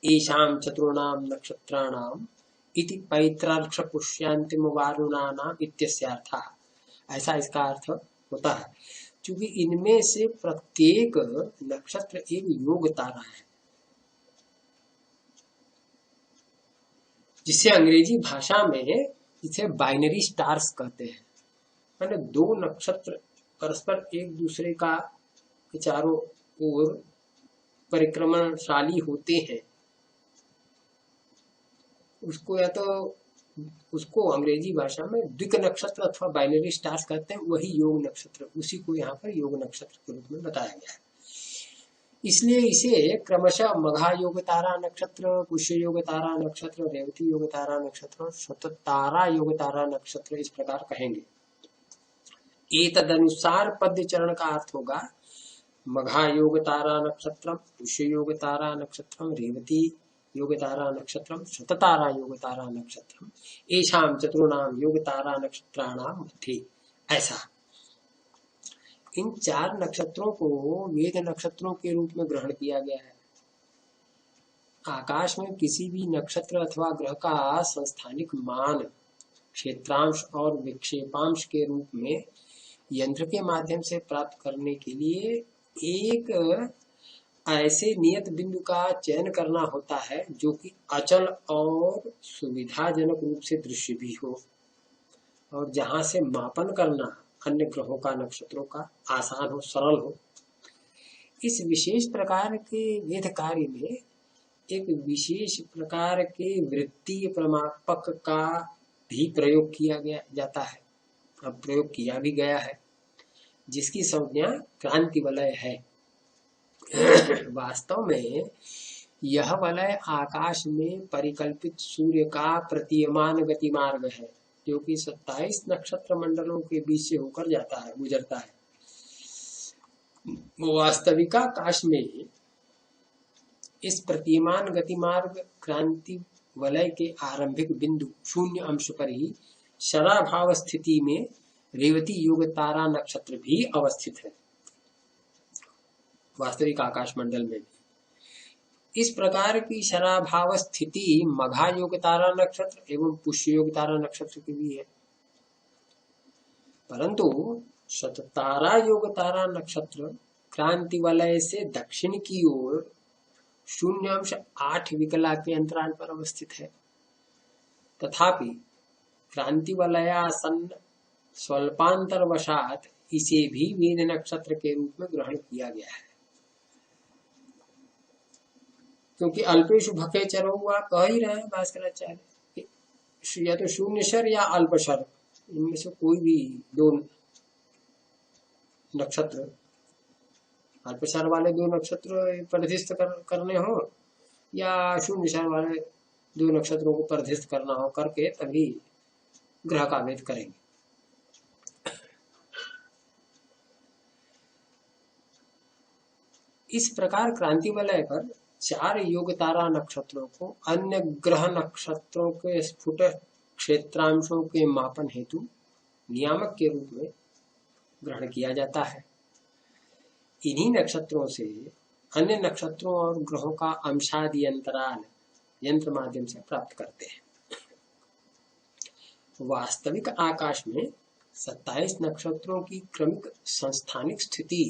Speaker 1: एषां चतुर्णाम नक्षत्राणाम इति पैत्रार्क्ष पुष्यांतिम वारुणानाम इत्यस्यार्थः। ऐसा इसका अर्थ होता है क्योंकि इनमें से प्रत्येक नक्षत्र एक योग तारा है, जिसे अंग्रेजी भाषा में इसे बाइनरी स्टार्स कहते हैं। मैंने दो नक्षत्र परस्पर एक दूसरे का चारों ओर परिक्रमणशाली होते हैं, उसको अंग्रेजी भाषा में द्विक नक्षत्र अथवा बाइनरी स्टार्स कहते हैं। वही योग नक्षत्र, उसी को यहाँ पर योग नक्षत्र के रूप में बताया गया है। इसलिए इसे क्रमशः मघा योग तारा नक्षत्र, पुष्य योग तारा नक्षत्र, रेवती योग तारा नक्षत्र, शततारा योग तारा नक्षत्र इस प्रकार कहेंगे। एतदनुसार पद्य चरण का अर्थ होगा मघा योग तारा नक्षत्रम, पुष्य योग तारा नक्षत्रम, रेवती योग तारा नक्षत्रम, शततारा योग तारा नक्षत्रम, एषां चतुर्णाम योग तारा नक्षत्राणाम मध्ये। ऐसा इन चार नक्षत्रों को वेद नक्षत्रों के रूप में ग्रहण किया गया है। आकाश में किसी भी नक्षत्र अथवा ग्रह का संस्थानिक मान क्षेत्रांश और विक्षेपांश के रूप में यंत्र के माध्यम से प्राप्त करने के लिए एक ऐसे नियत बिंदु का चयन करना होता है जो कि अचल और सुविधाजनक रूप से दृश्य भी हो और जहां से मापन करना अन्य ग्रहों का, नक्षत्रों का आसान हो, सरल हो। इस विशेष प्रकार के वेद कार्य में एक विशेष प्रकार के वृत्तीय प्रमापक का भी प्रयोग किया जाता है, अब प्रयोग किया भी गया है, जिसकी संज्ञा क्रांति वलय है। वास्तव में यह वलय आकाश में परिकल्पित सूर्य का प्रतीयमान गतिमार्ग है, जो कि 27 नक्षत्र मंडलों के बीच से होकर गुजरता है। वास्तविक आकाश में इस प्रतीयमान गतिमार्ग क्रांति वलय के आरंभिक बिंदु 0 अंश पर ही शराभाव स्थिति में रेवती योग तारा नक्षत्र भी अवस्थित है। वास्तविक आकाश मंडल में भी इस प्रकार की शराभाव स्थिति मघा योग तारा नक्षत्र एवं पुष्य योग तारा नक्षत्र की भी है, परंतु शततारा योग तारा नक्षत्र क्रांति वलय से दक्षिण की ओर 0.8 विकला के अंतराल पर अवस्थित है। तथापि क्रांति वलयासन्न स्वल्पांतरवशात इसे भी वेद नक्षत्र के रूप में ग्रहण किया गया है, क्योंकि अल्पेशु भके चरो हुआ कह ही रहे हैं भास्कराचार्य, या तो शून्यशर या अल्पशर, इनमें से कोई भी दो नक्षत्र, अल्पशर वाले दो नक्षत्र परिधिस्थ करने हो या शून्यशर वाले दो नक्षत्रों को परिधिस्थ करना हो, करके तभी ग्रह का भेद करेंगे। इस प्रकार क्रांति वलय पर 4 योग तारा नक्षत्रों को अन्य ग्रह नक्षत्रों के स्फुट क्षेत्रांशों के मापन हेतु नियामक के रूप में ग्रहण किया जाता है। इन्हीं नक्षत्रों से अन्य नक्षत्रों और ग्रहों का अंशादि अंतराल यंत्र माध्यम से प्राप्त करते हैं। वास्तविक आकाश में 27 नक्षत्रों की क्रमिक संस्थानिक स्थिति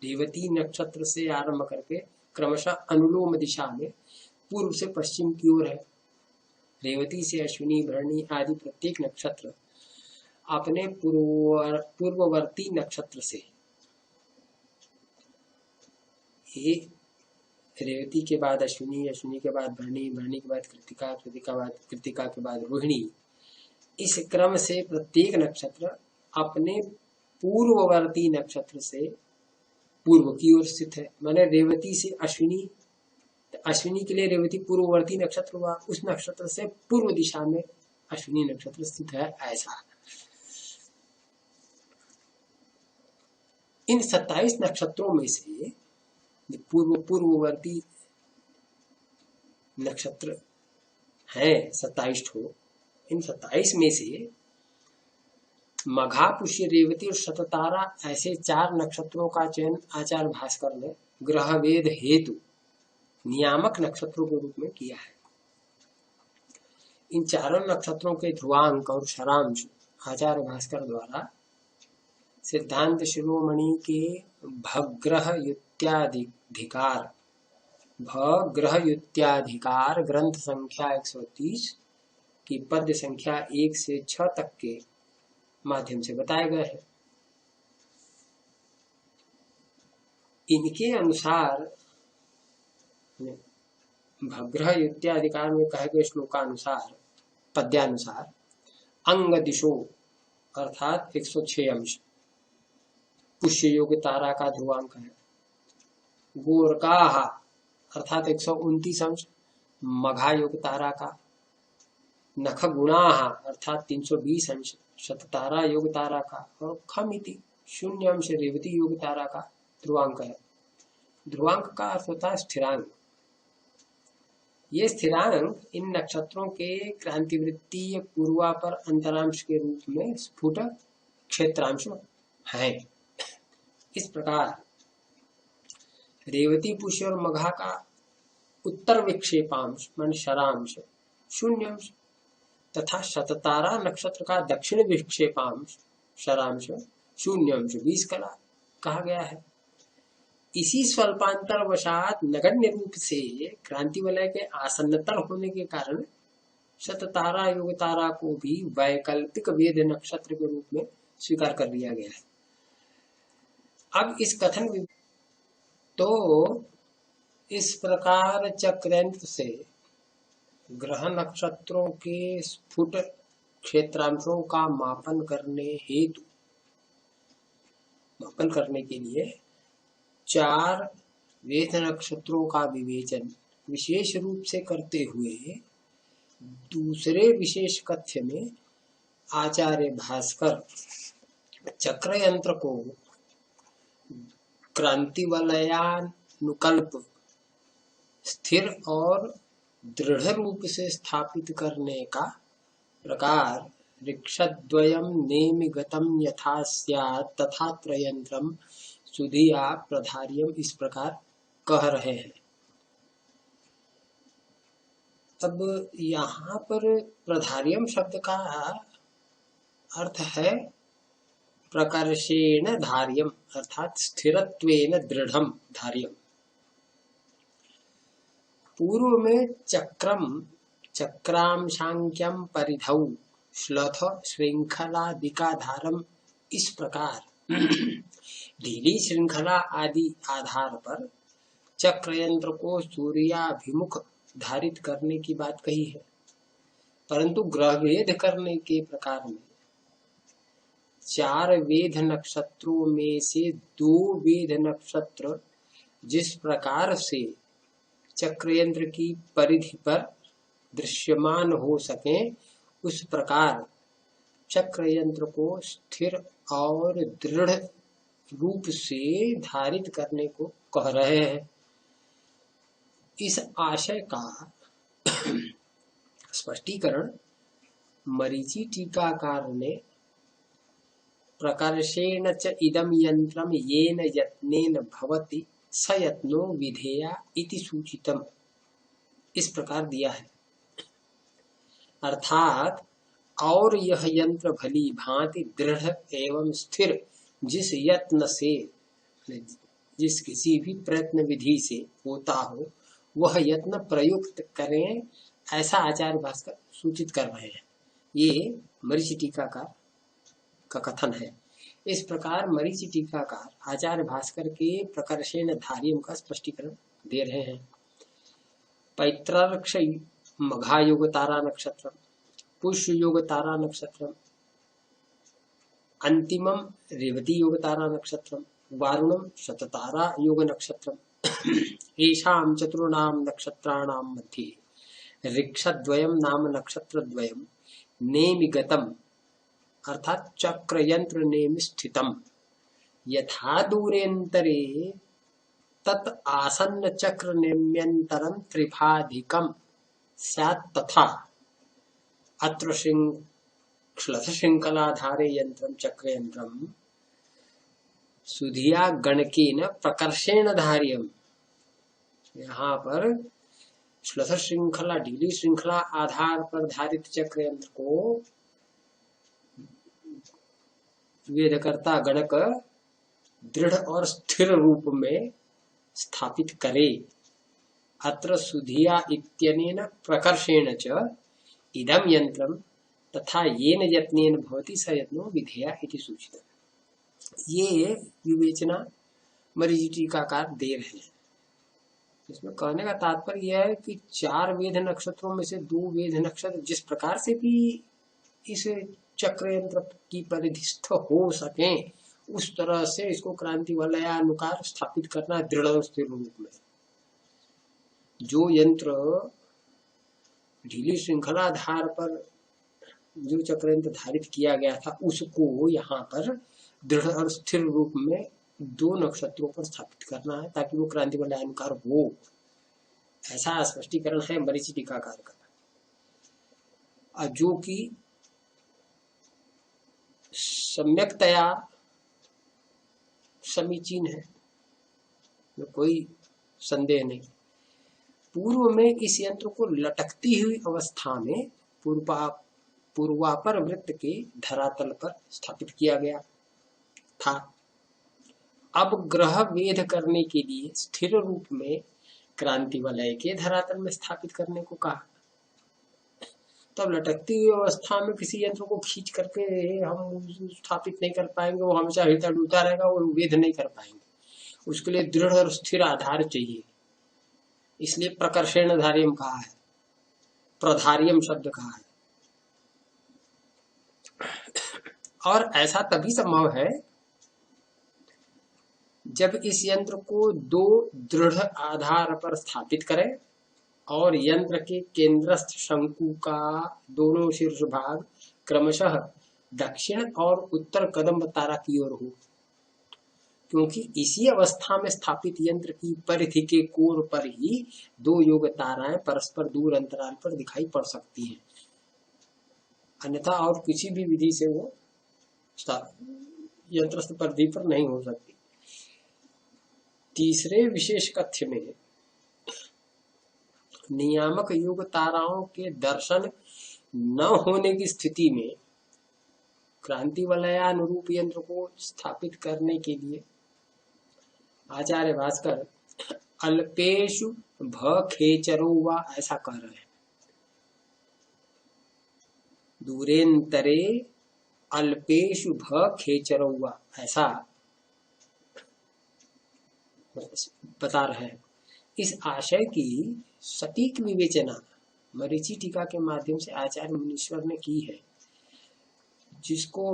Speaker 1: रेवती नक्षत्र से आरंभ करके क्रमशः अनुलोम दिशा में पूर्व से पश्चिम की ओर है। रेवती से अश्विनी, भरणी आदि प्रत्येक नक्षत्र अपने पूर्ववर्ती नक्षत्र से, ये रेवती के बाद अश्विनी, अश्विनी के बाद भरणी, भरणी के बाद कृतिका, कृतिका के बाद रोहिणी, इस क्रम से प्रत्येक नक्षत्र अपने पूर्ववर्ती नक्षत्र से पूर्व की ओर स्थित है। माने रेवती से अश्विनी, अश्विनी के लिए रेवती पूर्ववर्ती नक्षत्र हुआ, उस नक्षत्र से पूर्व दिशा में अश्विनी नक्षत्र स्थित है। ऐसा इन 27 नक्षत्रों में से पूर्ववर्ती नक्षत्र है 27 ठो। इन 27 में से मघा, पुष्य, रेवती और शततारा ऐसे 4 नक्षत्रों का चयन आचार्य भास्कर ने ग्रह वेद हेतु नियामक नक्षत्रों के रूप में किया है। इन चारों नक्षत्रों के ध्रुवांक और क्षरांश आचार्य भास्कर द्वारा सिद्धांत शिरोमणि के भग्रह ग्रंथ संख्या 130 की पद्य संख्या 1 से 6 तक के माध्यम से बताए गए हैं। इनके अनुसार भग्रह युत्याधिकार में कहे गए श्लोकानुसार, पद्यानुसार अंग दिशो अर्थात 106 अंश पुष्य योग तारा का ध्रुवांक है। गोरकाह अर्थात 129 अंश मघा योग तारा का। नख गुणाह अर्थात 320 अंश शततारा योग तारा का। और खमिति 0 अंश रेवती योग तारा का ध्रुवांक है। ध्रुवांक का अर्थ होता है स्थिरांक। ये स्थिरांक इन नक्षत्रों के क्रांतिवृत्तीय पूर्वापर अंतरांश के रूप में स्फुट क्षेत्रांश हैं। इस प्रकार रेवती, पुष्य और मघा का उत्तर विक्षेपांश मान शरांश 0 अंश तथा शततारा नक्षत्र का दक्षिण विक्षेपांश शरांश 0 अंश 20 कला कहा गया है। इसी स्वल्पांतर वशात नगण्य रूप से क्रांति वलय के आसन्नतर होने के कारण शततारा योग तारा को भी वैकल्पिक वेद नक्षत्र के रूप में स्वीकार कर लिया गया है। अब इस कथन तो इस प्रकार चक्रयंत्र से ग्रह नक्षत्रों के स्फुट क्षेत्रांशों का मापन करने के लिए 4 वेद नक्षत्रों का विवेचन विशेष रूप से करते हुए दूसरे विशेष कथ्य में आचार्य भास्कर चक्रयंत्र को क्रांतिवलयानुकल्प स्थिर और दृढ़ रूप से स्थापित करने का प्रकार ऋक्षद्वयं नेमिगतं यथा स्यात् तथा त्रयंत्रम सुधिया प्रधार्यम इस प्रकार कह रहे हैं। अब यहाँ पर प्रधार्यम शब्द का अर्थ है प्रकर्षेण धार्यम अर्थात स्थिरत्वेन दृढ़म धार्यम। पूर्व में चक्रांशांक्यम परिधौ श्लथ श्रृंखलादिकाधारम इस प्रकार ढीली श्रृंखला आदि आधार पर चक्रयंत्र को सूर्याभिमुख धारित करने की बात कही है। परंतु ग्रह भेद करने के प्रकार में 4 वेद नक्षत्रों में से 2 वेद नक्षत्र जिस प्रकार से चक्रयंत्र की परिधि पर दृश्यमान हो सके उस प्रकार चक्रयंत्र को स्थिर और दृढ़ रूप से धारित करने को कह रहे हैं। इस आशय का स्पष्टीकरण मरीचि टीकाकार ने प्रकर्षेण च इदं यंत्रम येन यत्नेन भवति स यत्नो विधेया इति सूचितम इस प्रकार दिया है। अर्थात और यह यंत्र भली भांति दृढ़ एवं स्थिर जिस यत्न से, जिस किसी भी प्रयत्न विधि से होता हो, वह यत्न प्रयुक्त करें, ऐसा आचार्य भास्कर सूचित कर रहे हैं। ये मरीचि टीकाकार का कथन है। इस प्रकार मरीचि टीकाकार आचार्य भास्कर के प्रकर्षेण धार्यम का स्पष्टीकरण दे रहे हैं। पैत्रर्क्ष मघा योग तारा नक्षत्र, पुष्य योग तारा नक्षत्र, अंतिमम रेवती योग तारा नक्षत्र, वारुणम शततारा योग नक्षत्र, येषां चतुर्णाम नक्षत्राणां मध्ये ऋक्षद्वयम नाम नक्षत्रद्वयम नेमिगतम अर्थात चक्र यंत्र नेमि स्थितम यथा दूरेन्तरे तत् आसन्न चक्र नेम्यंतरं त्रिभाधिकम स्यात् तथा अत्र श्लथ श्रृंखलाधारे यंत्रम चक्र यंत्रम सुधिया गणकेन प्रकर्षेण धार्यम। यहाँ पर श्लथ श्रृंखला, ढीली श्रृंखला आधार पर धारित चक्र यंत्र को वेदकर्ता गणक दृढ़ और स्थिर रूप में स्थापित करे। अत्र सुधिया इत्यनेन प्रकर्षेण च इदं यंत्रम तथा येन यत्नेन भवति स यत्नो विधेया इति सूचितम्। ये विवेचना मरीचि टीकाकार दे रहे हैं। इसमें कहने का तात्पर्य यह है कि 4 वेद नक्षत्रों में से 2 वेद नक्षत्र जिस प्रकार से भी इस चक्र यंत्र की परिधिस्थ हो सके, उस तरह से इसको क्रांति वलयानुसार स्थापित करना दृढ़ और स्थिर रूप में। जो यंत्र ढीली श्रृंखला आधार पर जो चक्र यंत्र धारित किया गया था, उसको यहाँ पर दृढ़ और स्थिर रूप में 2 नक्षत्रों पर स्थापित करना है, ताकि वो क्रांति वलयानुसार हो। ऐसा स्पष्टीकरण है मरीचि टीकाकार का, जो कि सम्यक्तया समीचीन है, कोई संदेह नहीं। पूर्व में इस यंत्र को लटकती हुई अवस्था में पूर्वापर वृत्त के धरातल पर स्थापित किया गया था। अब ग्रह वेध करने के लिए स्थिर रूप में क्रांति वलय के धरातल में स्थापित करने को कहा। तब लटकती हुई अवस्था में किसी यंत्र को खींच करके हम स्थापित नहीं कर पाएंगे, वो हमेशा हिलता डुलता रहेगा, वो वेध नहीं कर पाएंगे। उसके लिए दृढ़ और स्थिर आधार चाहिए, इसलिए प्रकर्षेण धार्यम कहा है, प्रधार्यम शब्द कहा है। और ऐसा तभी संभव है जब इस यंत्र को 2 दृढ़ आधार पर स्थापित करें और यंत्र के केंद्रस्थ शंकु का दोनों शीर्ष भाग क्रमशः दक्षिण और उत्तर कदम तारा की ओर हो, क्योंकि इसी अवस्था में स्थापित यंत्र की परिधि के कोण पर ही 2 योग ताराएं परस्पर दूर अंतराल पर दिखाई पड़ सकती हैं, अन्यथा और किसी भी विधि से वो यंत्रस्थ परिधि पर नहीं हो सकती। तीसरे विशेष कथ्य में नियामक योग ताराओं के दर्शन न होने की स्थिति में क्रांति वलयानुरूप यंत्र को स्थापित करने के लिए आचार्य भास्कर अल्पेशु खेचरो वा ऐसा कह रहे हैं। दूरेन्तरे अल्पेशु खेचरो वा ऐसा बता रहे हैं। इस आशय की सटीक विवेचना मरीचि टीका के माध्यम से आचार्य मुनीश्वर ने की है, जिसको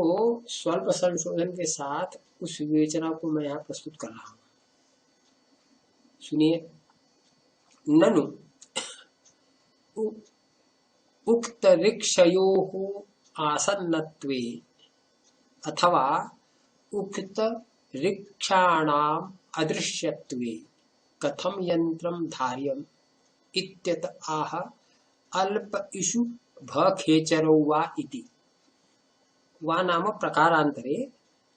Speaker 1: स्वल्प संशोधन के साथ उस विवेचना को मैं यहाँ प्रस्तुत कर रहा हूँ। सुनिए। ननु उक्त ऋक्षयोः आसन्नत्वे अथवा उक्त ऋक्षाणाम् अदृश्यत्वे कथम यंत्रम धार्यम इत्यत आह अल्प इषु खेचरो वा इति। वा नाम प्रकारांतरे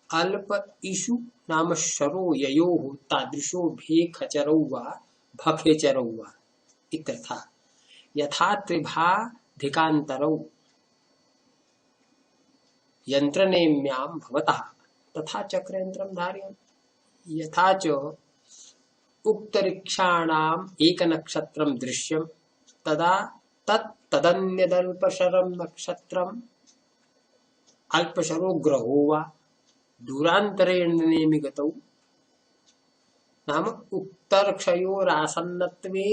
Speaker 1: अल्प इषु नाम शरो ययोः तादृशो खचरो वा खेचरो वा इत्यर्था। यथा त्रिभाधिकांतरौ यंत्रनेम्यां भवतः तथा चक्रयंत्रं धार्यम् यथा च उक्तरीक्षाणाम् एकनक्षत्रं दृश्यं तदा तदन्यदल्पशरं नक्षत्रम् अल्पशरो ग्रहो वा दूरान्तरेण नेमिगतौ नाम उक्तर्क्षयोरासन्नत्वे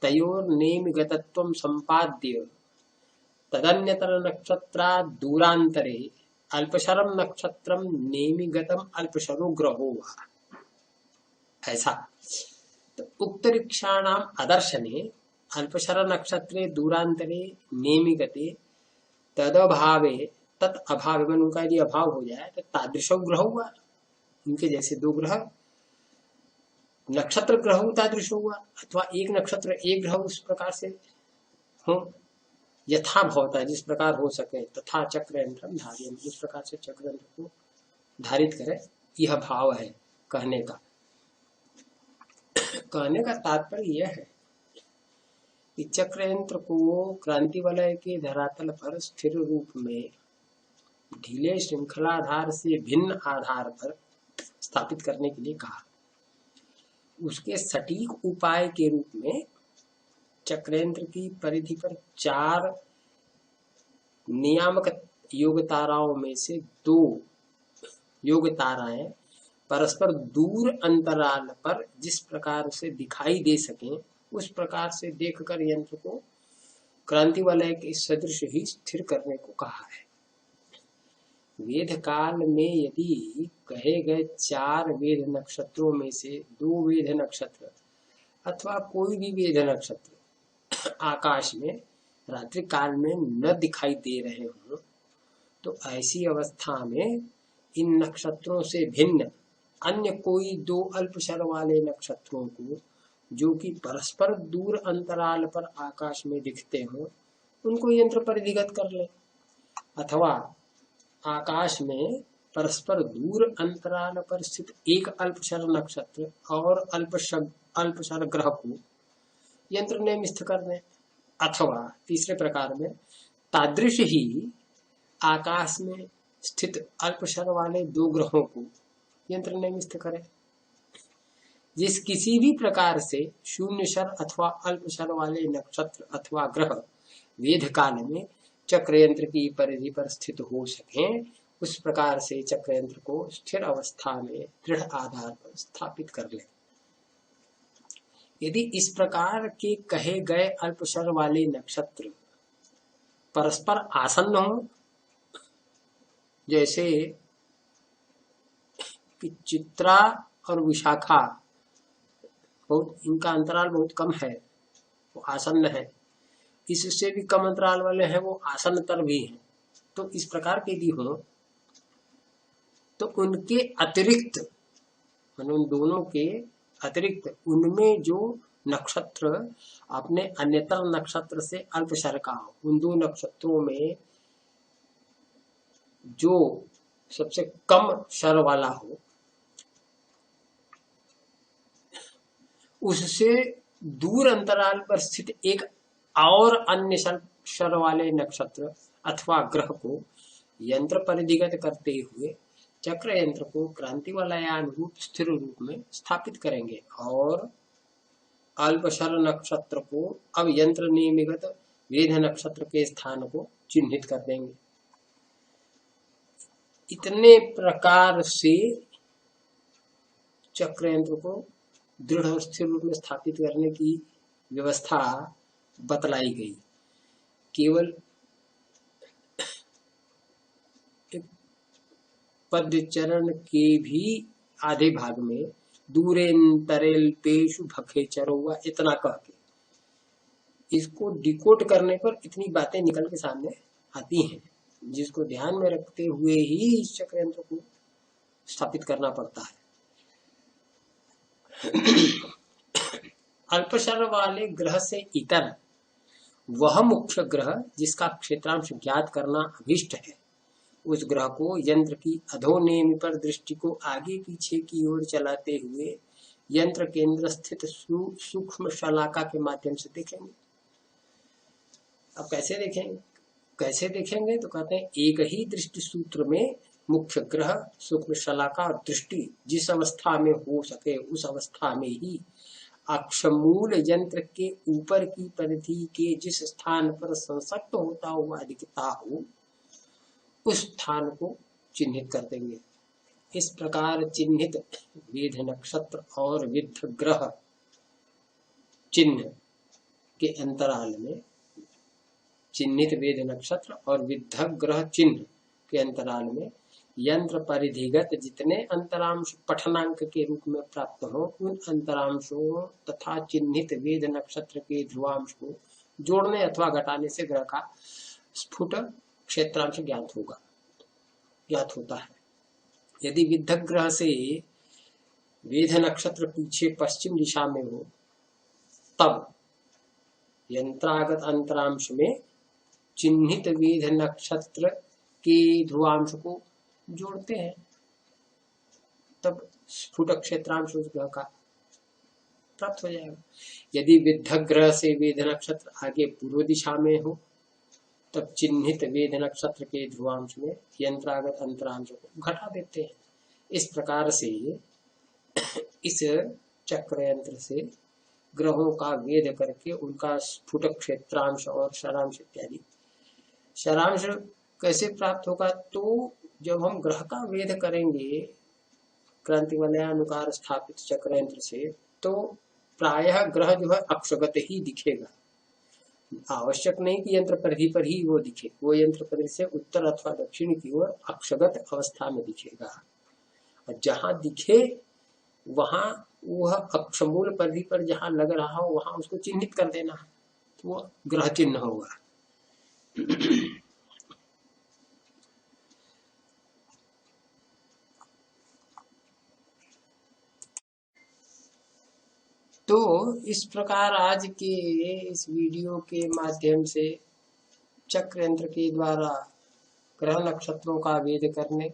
Speaker 1: तयोर्नेमिगतत्वं सम्पाद्य तदन्यतर नक्षत्रात् दूरान्तरे अल्पशरं नक्षत्रं नेमिगतम् अल्पशरो ग्रहो वा ऐसा। तो उक्तरीक्षाणाम् अदर्शने अल्पशर नक्षत्रे दूरांतरे नेमिगते तदभावे तत् अभाव में उनका यदि अभाव हो जाए तो तादृश ग्रह हुआ, इनके जैसे दो ग्रह नक्षत्र ग्रह तादृश हुआ अथवा एक नक्षत्र एक ग्रह उस प्रकार से हो यथा भवता जिस प्रकार हो सके तथा चक्रयंत्रम धार्यम इस प्रकार से चक्रयंत्र को धारित करे। यह भाव है कहने का। कहने का तात्पर्य यह है कि चक्रयंत्र को क्रांति वलय के धरातल पर स्थिर रूप में ढीले श्रृंखलाधार से भिन्न आधार पर स्थापित करने के लिए कहा। उसके सटीक उपाय के रूप में चक्रयंत्र की परिधि पर 4 नियामक योग ताराओं में से 2 योग ताराएं परस्पर दूर अंतराल पर जिस प्रकार से दिखाई दे सकें उस प्रकार से देखकर यंत्र को क्रांति वलय के सदृश ही स्थिर करने को कहा है। वेद काल में यदि कहे गए 4 वेद नक्षत्रों में से 2 वेद नक्षत्र अथवा कोई भी वेद नक्षत्र आकाश में रात्रि काल में न दिखाई दे रहे हों तो ऐसी अवस्था में इन नक्षत्रों से भिन्न अन्य कोई 2 अल्पशर वाले नक्षत्रों को जो कि परस्पर दूर अंतराल पर आकाश में दिखते हों उनको यंत्र परिधिगत कर ले अथवा आकाश में परस्पर दूर अंतराल पर स्थित एक अल्पशर नक्षत्र और अल्पशर ग्रह को यंत्र नेमिस्थ कर दें अथवा तीसरे प्रकार में तादृश ही आकाश में स्थित अल्पशर वाले 2 ग्रहों को यंत्र नेमिस्थ करें। जिस किसी भी प्रकार से शून्य शर अथवा अल्पशर वाले नक्षत्र अथवा ग्रह वेद काल में चक्रयंत्र की परिधि पर स्थित हो सके उस प्रकार से चक्रयंत्र को स्थिर अवस्था में दृढ़ आधार पर स्थापित कर ले। यदि इस प्रकार के कहे गए अल्पशर वाले नक्षत्र परस्पर आसन्न हो, जैसे कि चित्रा और विशाखा बहुत इनका अंतराल बहुत कम है, वो आसन्न है, इससे भी कम अंतराल वाले हैं वो आसन्नतर भी हैं। तो इस प्रकार के यदि हो तो उनके अतिरिक्त उन दोनों के अतिरिक्त उनमें जो नक्षत्र अपने अन्यतर नक्षत्र से अल्पशर का हो, उन 2 नक्षत्रों में जो सबसे कम शर वाला हो उससे दूर अंतराल पर स्थित एक और अन्य शर वाले नक्षत्र अथवा ग्रह को यंत्र परिधिगत करते हुए चक्र यंत्र को क्रांति वलयानुरूप स्थिर रूप में स्थापित करेंगे और अल्पशर नक्षत्र को अब यंत्र नियमित वेद नक्षत्र के स्थान को चिन्हित कर देंगे। इतने प्रकार से चक्र यंत्र को दृढ़ और स्थिर रूप में स्थापित करने की व्यवस्था बतलाई गई। केवल पद्य चरण के भी आधे भाग में दूरेन्तरेल्पेषु भखे चरोवा इतना कह के इसको डिकोड करने पर इतनी बातें निकल के सामने आती हैं, जिसको ध्यान में रखते हुए ही इस चक्र यंत्र को स्थापित करना पड़ता है। अल्पशर वाले ग्रह से इतर वह मुख्य ग्रह जिसका क्षेत्रांश ज्ञात करना अभिष्ट है, उस ग्रह को यंत्र की अधोनेमि पर दृष्टि को आगे पीछे की ओर चलाते हुए यंत्र केंद्र स्थित सूक्ष्म शलाका के माध्यम से देखेंगे। अब कैसे देखेंगे? कैसे देखेंगे? तो कहते हैं एक ही दृष्टि सूत्र में मुख्य ग्रह सूक्ष्म शलाका और दृष्टि जिस अवस्था में हो सके उस अवस्था में ही अक्षमूल यंत्र के ऊपर की परिधि के जिस स्थान पर संसक्त होता हुआ दिखता हो उस स्थान को चिन्हित कर देंगे। इस प्रकार चिन्हित वेद नक्षत्र और विद्ध ग्रह चिन्ह के अंतराल में, चिन्हित वेद नक्षत्र और विद्ध ग्रह चिन्ह के अंतराल में यंत्र परिधिगत जितने अंतरांश पठनांक के रूप में प्राप्त हो उन अंतरांशों तथा चिन्हित वेद नक्षत्र के ध्रुवांश को जोड़ने अथवा घटाने से ग्रह का स्फुट क्षेत्रांश ज्ञात होता है। यदि विद्ध ग्रह से वेद नक्षत्र पीछे पश्चिम दिशा में हो तब यंत्रागत अंतरांश में चिन्हित वेद नक्षत्र के ध्रुवांश को जोड़ते हैं, तब स्फुटक क्षेत्रांश उस ग्रह का प्राप्त हो जाएगा। यदि विद्ध ग्रह से वेद नक्षत्र आगे पूर्व दिशा में हो तब चिन्हित वेद नक्षत्र के ध्रुवांश में यंत्रागत अंतरांश को घटा देते हैं। इस प्रकार से इस चक्र यंत्र से ग्रहों का वेद करके उनका स्फुटक क्षेत्रांश और सारांश इत्यादि। सारांश कैसे प्राप्त होगा? तो जब हम ग्रह का वेद करेंगे क्रांति वलयानुकार स्थापित चक्र यंत्र से तो प्रायः ग्रह जो है अक्षगत ही दिखेगा। आवश्यक नहीं कि यंत्र परिधि पर ही वो दिखे, वो यंत्र परिधि से उत्तर अथवा दक्षिण की ओर अक्षगत अवस्था में दिखेगा। और जहां दिखे वहां वह अक्षमूल परिधि पर जहां लग रहा हो वहां उसको चिन्हित कर देना, तो वो ग्रह चिन्ह होगा। तो इस प्रकार आज के इस वीडियो के माध्यम से चक्र यंत्र के द्वारा ग्रह नक्षत्रों का वेद करने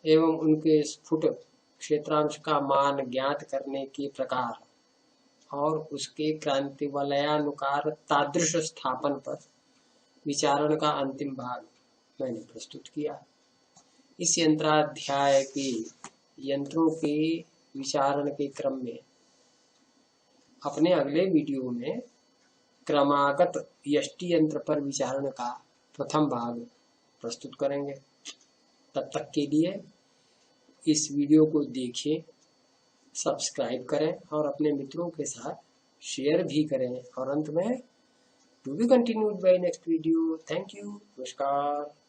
Speaker 1: एवं उनके स्फुट क्षेत्रांश का मान ज्ञात करने के प्रकार और उसके क्रांति वलयानुकार तादृश स्थापन पर विचारण का अंतिम भाग मैंने प्रस्तुत किया। इस यंत्राध्याय के यंत्रों के विचारण के क्रम में अपने अगले वीडियो में क्रमागत यष्टि यंत्र पर विचारण का प्रथम भाग प्रस्तुत करेंगे। तब तक के लिए इस वीडियो को देखें, सब्सक्राइब करें और अपने मित्रों के साथ शेयर भी करें। और अंत में to be continued by next video. Thank you, नमस्कार।